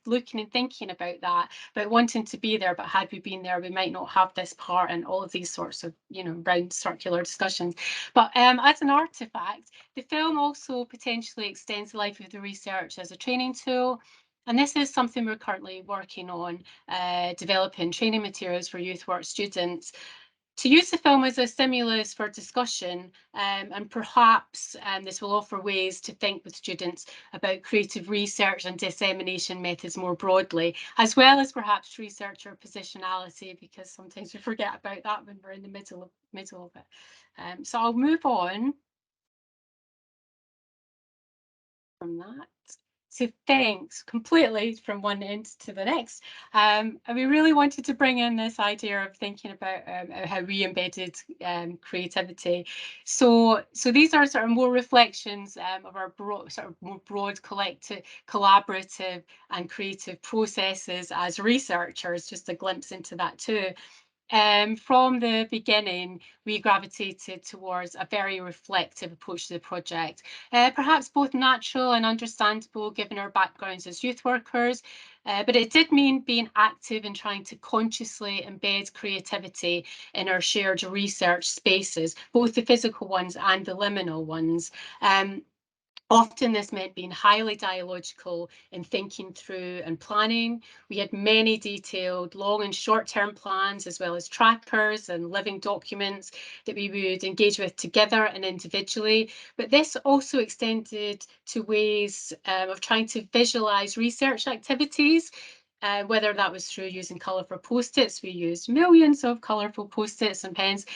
looking and thinking about that, about wanting to be there, but had we been there we might not have this part, and all of these sorts of round circular discussions. But as an artifact, the film also potentially extends the life of the research as a training tool. And this is something we're currently working on, developing training materials for youth work students to use the film as a stimulus for discussion, and perhaps this will offer ways to think with students about creative research and dissemination methods more broadly, as well as perhaps researcher positionality, because sometimes we forget about that when we're in the middle of it. So I'll move on from that. So thanks completely from one end to the next. And we really wanted to bring in this idea of thinking about how we embedded creativity. So these are sort of more reflections of our more broad collective, collaborative and creative processes as researchers, just a glimpse into that too. From the beginning, we gravitated towards a very reflective approach to the project, perhaps both natural and understandable given our backgrounds as youth workers, but it did mean being active and trying to consciously embed creativity in our shared research spaces, both the physical ones and the liminal ones. Often this meant being highly dialogical in thinking through and planning. We had many detailed long and short-term plans, as well as trackers and living documents that we would engage with together and individually. But this also extended to ways of trying to visualize research activities. Whether that was through using colourful post-its, we used millions of colourful post-its and pens,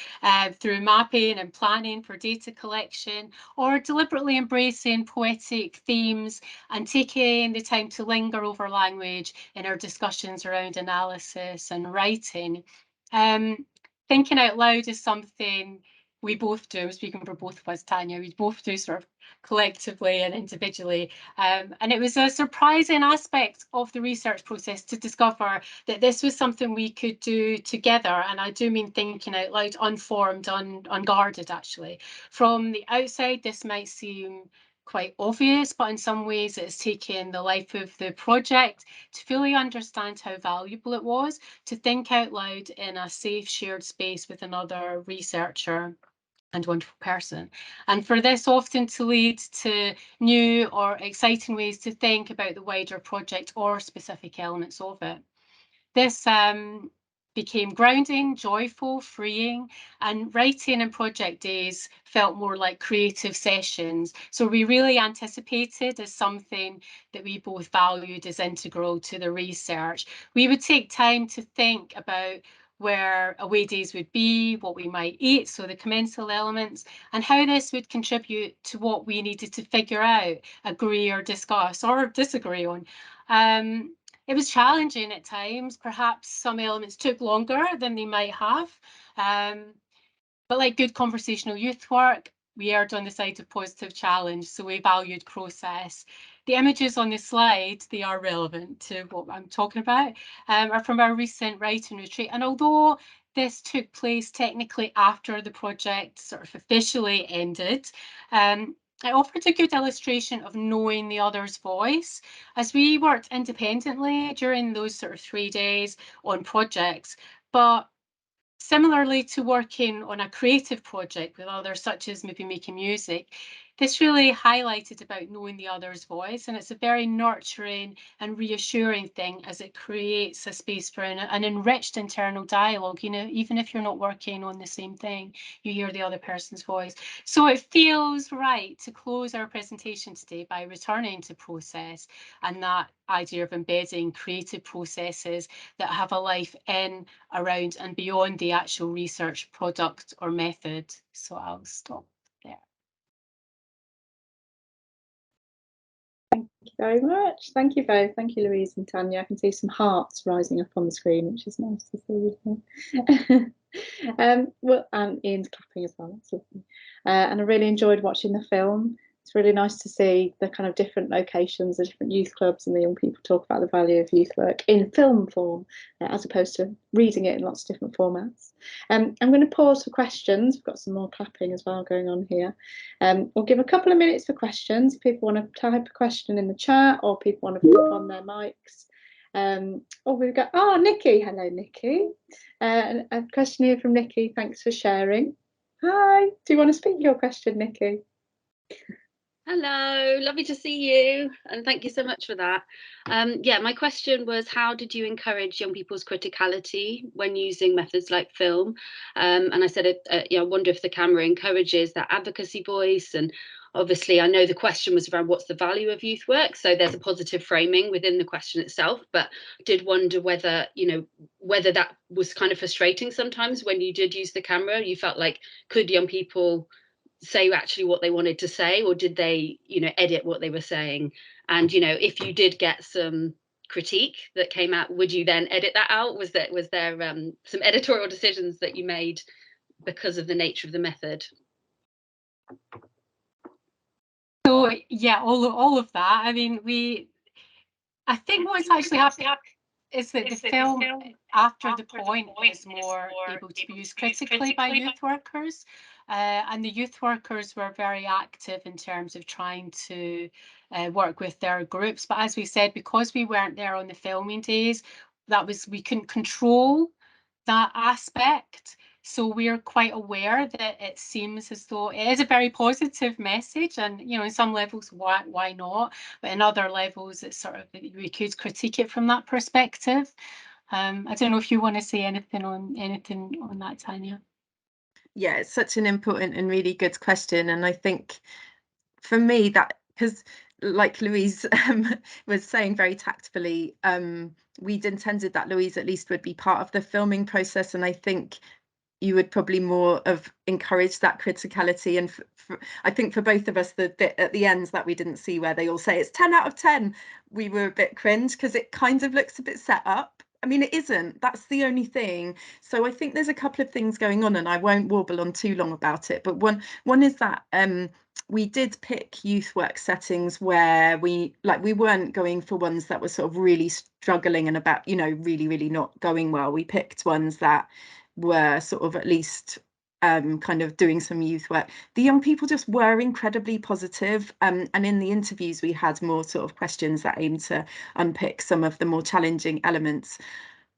through mapping and planning for data collection, or deliberately embracing poetic themes and taking the time to linger over language in our discussions around analysis and writing. Thinking out loud is something we both do. I'm speaking for both of us, Tanya. We both do sort of collectively and individually. And it was a surprising aspect of the research process to discover that this was something we could do together. And I do mean thinking out loud, unformed, unguarded, actually. From the outside, this might seem quite obvious, but in some ways it's taken the life of the project to fully understand how valuable it was to think out loud in a safe shared space with another researcher and wonderful person, and for this often to lead to new or exciting ways to think about the wider project or specific elements of it. This became grounding, joyful, freeing, and writing and project days felt more like creative sessions. So we really anticipated as something that we both valued as integral to the research. We would take time to think about where away days would be, what we might eat, so the commensal elements, and how this would contribute to what we needed to figure out, agree or discuss or disagree on. It was challenging at times. Perhaps some elements took longer than they might have. But like good conversational youth work, we erred on the side of positive challenge, so we valued process. The images on this slide, they are relevant to what I'm talking about, are from our recent writing retreat. And although this took place technically after the project sort of officially ended, it offered a good illustration of knowing the other's voice. As we worked independently during those sort of 3 days on projects, but similarly to working on a creative project with others, such as maybe making music, this really highlighted about knowing the other's voice, and it's a very nurturing and reassuring thing as it creates a space for an enriched internal dialogue. You know, even if you're not working on the same thing, you hear the other person's voice. So it feels right to close our presentation today by returning to process and that idea of embedding creative processes that have a life in, around and beyond the actual research product or method. So I'll stop there. Thank you very much. Thank you both. Thank you, Louise and Tanya. I can see some hearts rising up on the screen, which is nice to see. Well, and Ian's clapping as well. That's lovely. And I really enjoyed watching the film. It's really nice to see the kind of different locations, the different youth clubs, and the young people talk about the value of youth work in film form, as opposed to reading it in lots of different formats. I'm going to pause for questions. We've got some more clapping as well going on here. We'll give a couple of minutes for questions. If people want to type a question in the chat, or people want to flip on their mics. We've got, Nikki. Hello, Nikki. A question here from Nikki. Thanks for sharing. Hi. Do you want to speak your question, Nikki? Hello, lovely to see you, and thank you so much for that. Yeah, my question was, how did you encourage young people's criticality when using methods like film? And I said, I wonder if the camera encourages that advocacy voice. And obviously, I know the question was around what's the value of youth work, so there's a positive framing within the question itself. But did wonder whether, whether that was kind of frustrating sometimes when you did use the camera. You felt like, could young people say actually what they wanted to say, or did they edit what they were saying? And if you did get some critique that came out, would you then edit that out? Was there some editorial decisions that you made because of the nature of the method? So yeah, all of that. I mean, I think what's actually happening is that the film after the point was more able to be used critically by youth workers. And the youth workers were very active in terms of trying to work with their groups. But as we said, because we weren't there on the filming days, we couldn't control that aspect. So we're quite aware that it seems as though it is a very positive message, and in some levels, why not? But in other levels, it's sort of, we could critique it from that perspective. I don't know if you want to say anything on that, Tanya. Yeah, it's such an important and really good question, and I think for me that, because like Louise was saying very tactfully, we'd intended that Louise at least would be part of the filming process, and I think you would probably more have encouraged that criticality. And I think for both of us, the bit at the end that we didn't see where they all say it's 10 out of 10, we were a bit cringe because it kind of looks a bit set up. I mean, it isn't. That's the only thing. So I think there's a couple of things going on, and I won't warble on too long about it. But one is that we did pick youth work settings where we weren't going for ones that were sort of really struggling and about, really, really not going well. We picked ones that were sort of at least kind of doing some youth work. The young people just were incredibly positive, and in the interviews we had more sort of questions that aimed to unpick some of the more challenging elements.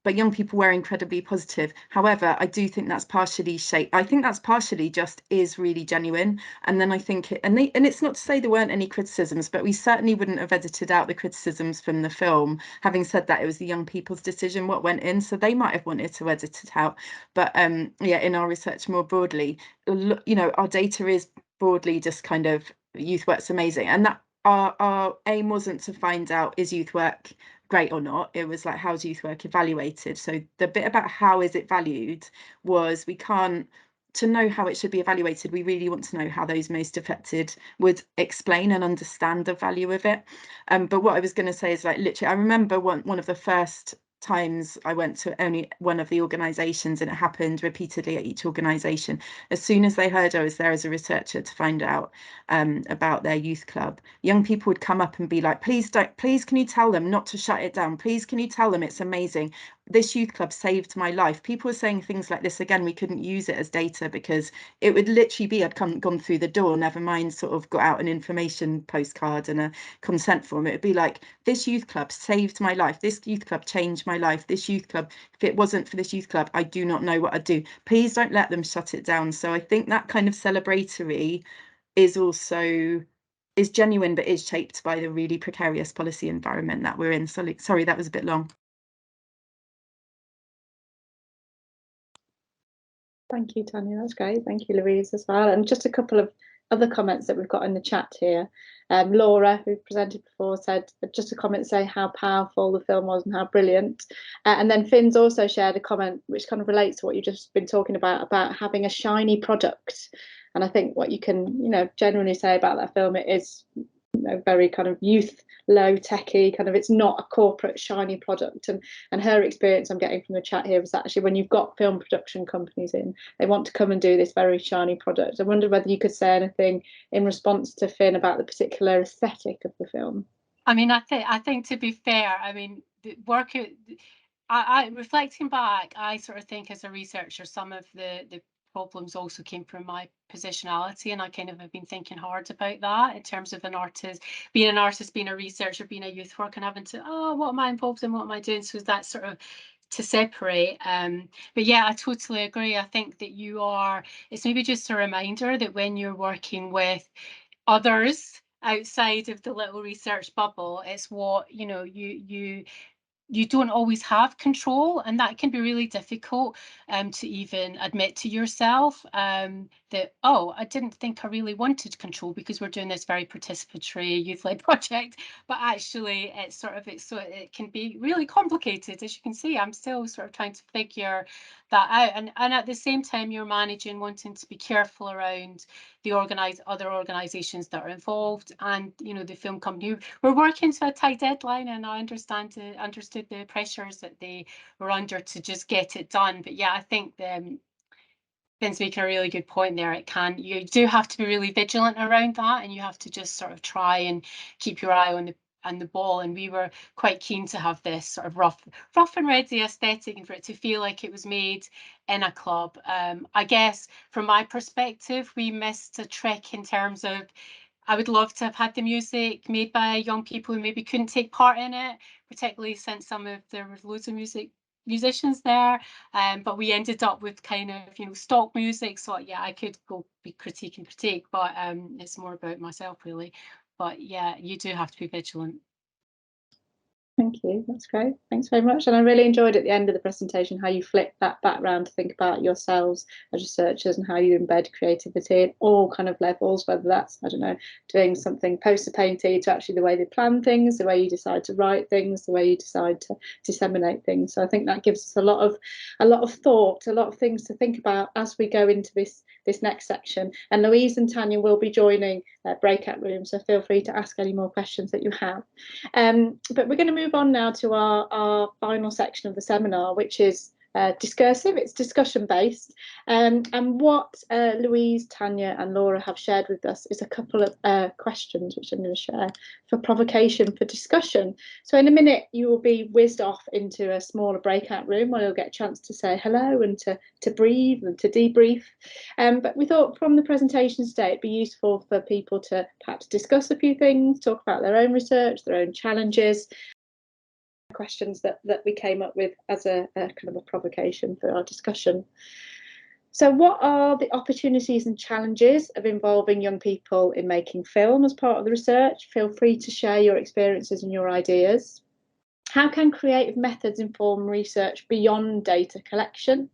but young people were incredibly positive. However, I do think that's partially shaped. I think that's partially just is really genuine. And then I think and it's not to say there weren't any criticisms, but we certainly wouldn't have edited out the criticisms from the film. Having said that, it was the young people's decision what went in, so they might have wanted to edit it out. But yeah, in our research more broadly, you know, our data is broadly just kind of youth work's amazing, and that our aim wasn't to find out is youth work great or not. It was like, how's youth work evaluated? So the bit about how is it valued was, we can't, to know how it should be evaluated, we really want to know how those most affected would explain and understand the value of it. But what I was going to say is, like, literally, I remember one of the first times I went to only one of the organisations, and it happened repeatedly at each organisation. As soon as they heard I was there as a researcher to find out about their youth club, young people would come up and be like, please can you tell them not to shut it down? Please can you tell them it's amazing? This youth club saved my life. People were saying things like this. Again, we couldn't use it as data because it would literally be I'd gone through the door, never mind sort of got out an information postcard and a consent form. It would be like, this youth club saved my life. This youth club changed my life. This youth club, if it wasn't for this youth club, I do not know what I'd do. Please don't let them shut it down. So I think that kind of celebratory is also is genuine, but is shaped by the really precarious policy environment that we're in. So sorry, that was a bit long. Thank you, Tanya. That's great. Thank you, Louise, as well. And just a couple of other comments that we've got in the chat here. Laura, who presented before, said just a comment say how powerful the film was and how brilliant. And then Finn's also shared a comment which kind of relates to what you've just been talking about having a shiny product. And I think what you can, you know, generally say about that film, it is, you know, very kind of youth, low techy kind of, it's not a corporate shiny product. And her experience I'm getting from the chat here is actually when you've got film production companies in, they want to come and do this very shiny product. I wonder whether you could say anything in response to Finn about the particular aesthetic of the film. I mean, I think to be fair, I mean, the work, I reflecting back, I sort of think as a researcher, some of the problems also came from my positionality, and I kind of have been thinking hard about that in terms of an artist, being a researcher, being a youth worker, and having to, oh, what am I involved in, what am I doing? So that sort of to separate. But yeah, I totally agree. I think that it's maybe just a reminder that when you're working with others outside of the little research bubble, it's what, you know, you don't always have control, and that can be really difficult to even admit to yourself that, oh, I didn't think I really wanted control because we're doing this very participatory youth-led project, but actually it can be really complicated. As you can see, I'm still sort of trying to figure that out, and at the same time you're managing, wanting to be careful around the other organisations that are involved, and, you know, the film company. We're working to a tight deadline, and I understood the pressures that they were under to just get it done. But yeah, I think Ben's making a really good point there. You do have to be really vigilant around that, and you have to just sort of try and keep your eye on the ball. And we were quite keen to have this sort of rough and ready aesthetic, and for it to feel like it was made in a club. I guess from my perspective, we missed a trick in terms of, I would love to have had the music made by young people who maybe couldn't take part in it, particularly since there were loads of musicians there, but we ended up with kind of, you know, stock music. So yeah, I could go be critique, but it's more about myself really. But yeah, you do have to be vigilant. Thank you, that's great. Thanks very much. And I really enjoyed at the end of the presentation how you flip that back round to think about yourselves as researchers and how you embed creativity at all kind of levels, whether that's, I don't know, doing something poster painting to actually the way they plan things, the way you decide to write things, the way you decide to disseminate things. So I think that gives us a lot of thought, a lot of things to think about as we go into this next section. And Louise and Tanya will be joining breakout rooms, so feel free to ask any more questions that you have. But we're going to move on now to our final section of the seminar, which is discursive. It's discussion based, and what Louise, Tanya and Laura have shared with us is a couple of questions which I'm going to share for provocation for discussion. So in a minute you will be whizzed off into a smaller breakout room where you'll get a chance to say hello and to breathe and to debrief, but we thought from the presentation today it'd be useful for people to perhaps discuss a few things, talk about their own research, their own challenges, questions that we came up with as a kind of a provocation for our discussion. So what are the opportunities and challenges of involving young people in making film as part of the research? Feel free to share your experiences and your ideas. How can creative methods inform research beyond data collection?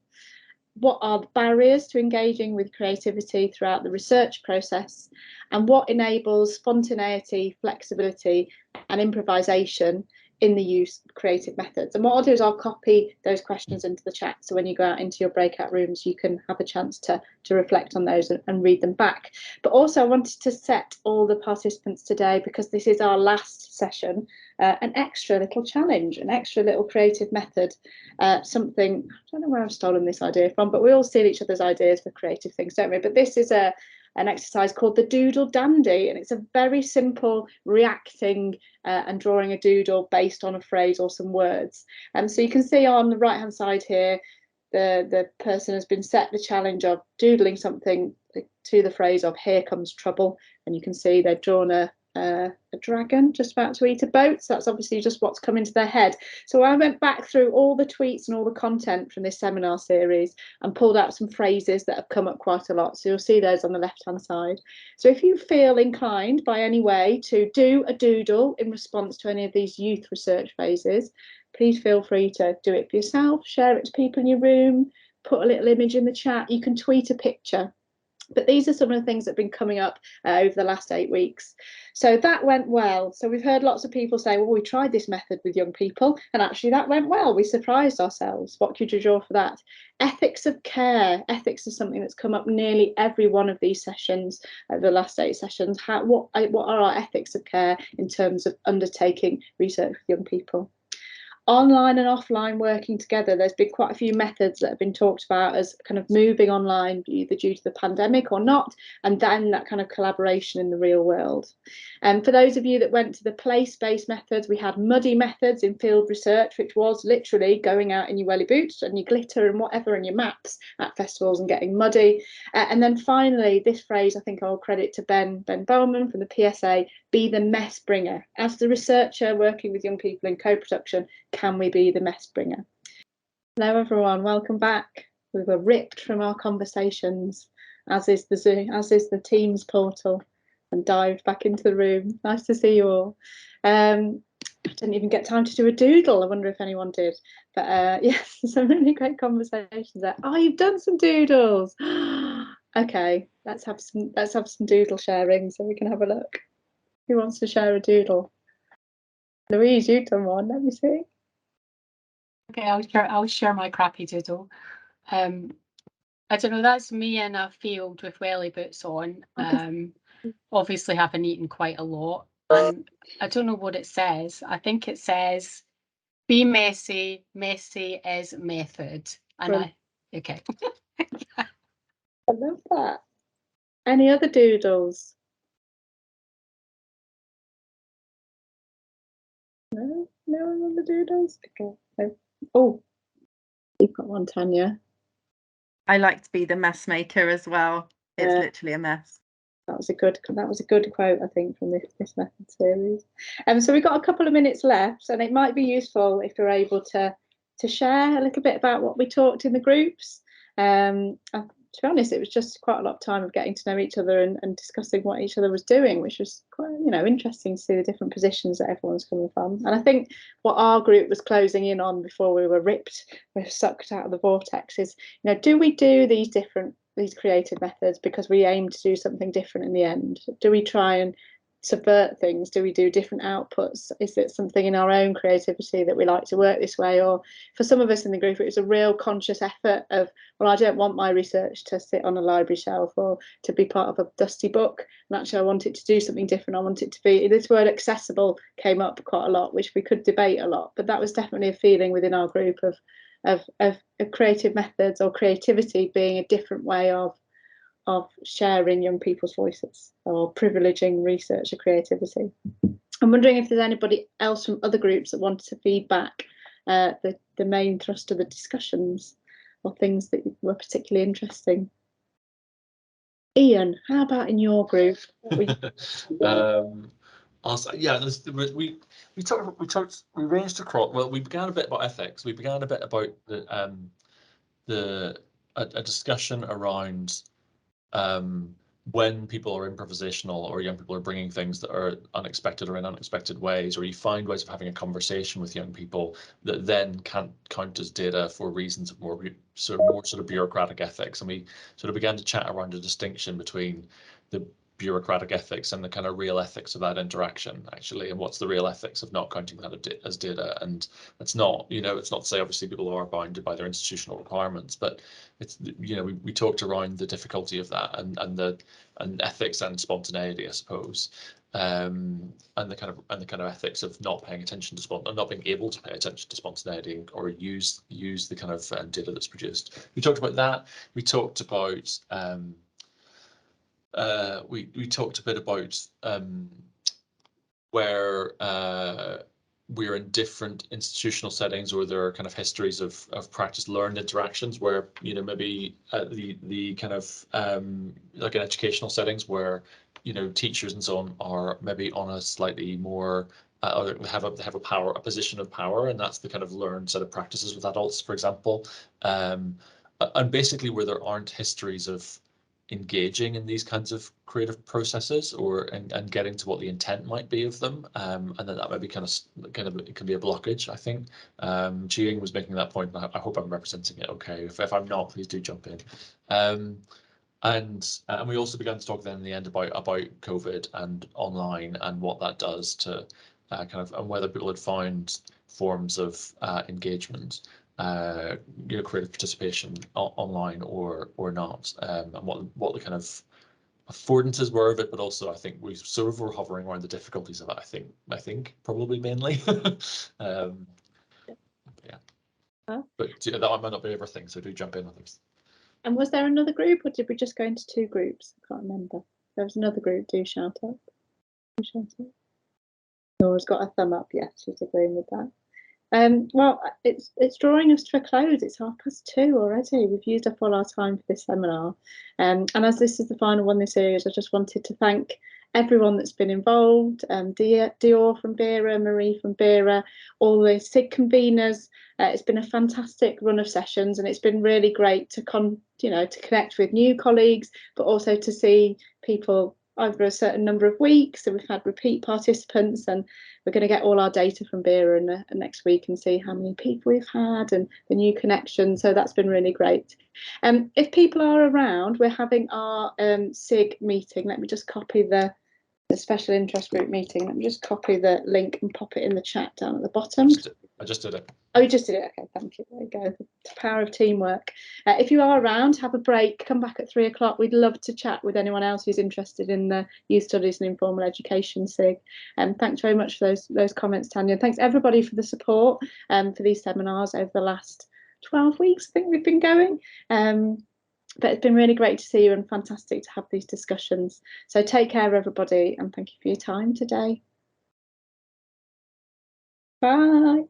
What are the barriers to engaging with creativity throughout the research process? And what enables spontaneity, flexibility and improvisation in the use of creative methods? And what I'll do is I'll copy those questions into the chat, so when you go out into your breakout rooms you can have a chance to reflect on those and read them back. But also I wanted to set all the participants today, because this is our last session, an extra little challenge, an extra little creative method, something, I don't know where I've stolen this idea from, but we all steal each other's ideas for creative things, don't we? But this is an exercise called the Doodle Dandy, and it's a very simple reacting and drawing a doodle based on a phrase or some words. And so you can see on the right hand side here, the person has been set the challenge of doodling something to the phrase of "here comes trouble," and you can see they've drawn a dragon just about to eat a boat. So that's obviously just what's come into their head. So I went back through all the tweets and all the content from this seminar series and pulled out some phrases that have come up quite a lot. So you'll see those on the left hand side. So if you feel inclined by any way to do a doodle in response to any of these youth research phases, please feel free to do it for yourself, share it to people in your room, put a little image in the chat. You can tweet a picture. But these are some of the things that have been coming up over the last 8 weeks. So that went well. So we've heard lots of people say, well, we tried this method with young people, and actually that went well. We surprised ourselves. What could you draw for that? Ethics of care. Ethics is something that's come up nearly every one of these sessions, over the last 8 sessions. What are our ethics of care in terms of undertaking research with young people? Online and offline working together. There's been quite a few methods that have been talked about as kind of moving online, either due to the pandemic or not, and then that kind of collaboration in the real world. And for those of you that went to the place-based methods, we had muddy methods in field research, which was literally going out in your welly boots and your glitter and whatever and your maps at festivals and getting muddy. And then finally, this phrase, I think I'll credit to Ben Bowman from the PSA, be the mess bringer. As the researcher working with young people in co-production, can we be the mess bringer? Hello everyone, welcome back. We were ripped from our conversations, as is the Zoom, as is the Teams portal, and dived back into the room. Nice to see you all. I didn't even get time to do a doodle. I wonder if anyone did. But yes, some really great conversations there. Oh, you've done some doodles. Okay, let's have some doodle sharing so we can have a look. Who wants to share a doodle? Louise, you've done one. Let me see. Okay, I'll share my crappy doodle. I don't know, that's me in a field with welly boots on. Obviously haven't eaten quite a lot, and I don't know what it says. I think it says, be messy, messy is method. And okay. I love that. Any other doodles? No other doodles? Okay. Oh, you've got one, Tanya. I like to be the mess maker as well. It's literally a mess. That was a good quote, I think, from this method series. So we've got a couple of minutes left, and it might be useful if you're able to share a little bit about what we talked in the groups. To be honest, it was just quite a lot of time of getting to know each other and discussing what each other was doing, which was quite, interesting to see the different positions that everyone's coming from. And I think what our group was closing in on before we were sucked out of the vortex is, do we do these creative methods because we aim to do something different in the end? Do we try and subvert things? Do we do different outputs? Is it something in our own creativity that we like to work this way? Or for some of us in the group, it was a real conscious effort of, well, I don't want my research to sit on a library shelf or to be part of a dusty book. And actually I want it to do something different. I want it to be, this word accessible came up quite a lot, which we could debate a lot, but that was definitely a feeling within our group of creative methods or creativity being a different way of sharing young people's voices or privileging research or creativity. I'm wondering if there's anybody else from other groups that wanted to feedback the main thrust of the discussions or things that were particularly interesting. Ian, how about in your group? Yeah, we ranged across. Well, we began a bit about ethics. We began a bit about a discussion around when people are improvisational or young people are bringing things that are unexpected or in unexpected ways, or you find ways of having a conversation with young people that then can't count as data for reasons of more sort of bureaucratic ethics. And we sort of began to chat around a distinction between the bureaucratic ethics and the kind of real ethics of that interaction, actually, and what's the real ethics of not counting that as data. And it's not, it's not to say obviously people are bounded by their institutional requirements, but it's, we talked around the difficulty of that and ethics and spontaneity, I suppose, and the kind of ethics of not paying attention to not being able to pay attention to spontaneity or use the kind of data that's produced. We talked about that. We talked about we talked a bit about where we're in different institutional settings, or there are kind of histories of practice learned interactions where maybe the kind of like in educational settings where teachers and so on are maybe on a slightly more or have a position of power, and that's the kind of learned set of practices with adults, for example, and basically where there aren't histories of engaging in these kinds of creative processes and getting to what the intent might be of them, and then that might be kind of it can be a blockage, I think. Chi-Ying was making that point, and I hope I'm representing it okay. If I'm not, please do jump in. And we also began to talk then in the end about COVID and online and what that does to kind of, and whether people had found forms of engagement, creative participation online or not, and what the kind of affordances were of it, but also I think we sort of were hovering around the difficulties of it. I think probably mainly. Yeah, but that might not be everything, so do jump in on this. And was there another group, or did we just go into two groups? I can't remember. There was another group. Do shout up. Nora's got a thumb up. Yes, she's agreeing with that. Well, it's drawing us to a close. It's 2:30 already. We've used up all our time for this seminar. And as this is the final one this series, I just wanted to thank everyone that's been involved, Dior from BERA, Marie from BERA, all the SIG conveners. It's been a fantastic run of sessions, and it's been really great to connect with new colleagues, but also to see people over a certain number of weeks. So we've had repeat participants, and we're going to get all our data from BERA in next week and see how many people we've had and the new connections. So that's been really great. If people are around, we're having our SIG meeting. Let me just copy the special interest group meeting. Let me just copy the link and pop it in the chat down at the bottom. I just did it. Oh, you just did it. Okay, thank you. There you go. The power of teamwork. If you are around, have a break, come back at 3 o'clock. We'd love to chat with anyone else who's interested in the Youth Studies and Informal Education SIG. Thanks very much for those comments, Tanya. Thanks everybody for the support for these seminars over the last 12 weeks. I think we've been going. But it's been really great to see you and fantastic to have these discussions. So take care, everybody, and thank you for your time today. Bye.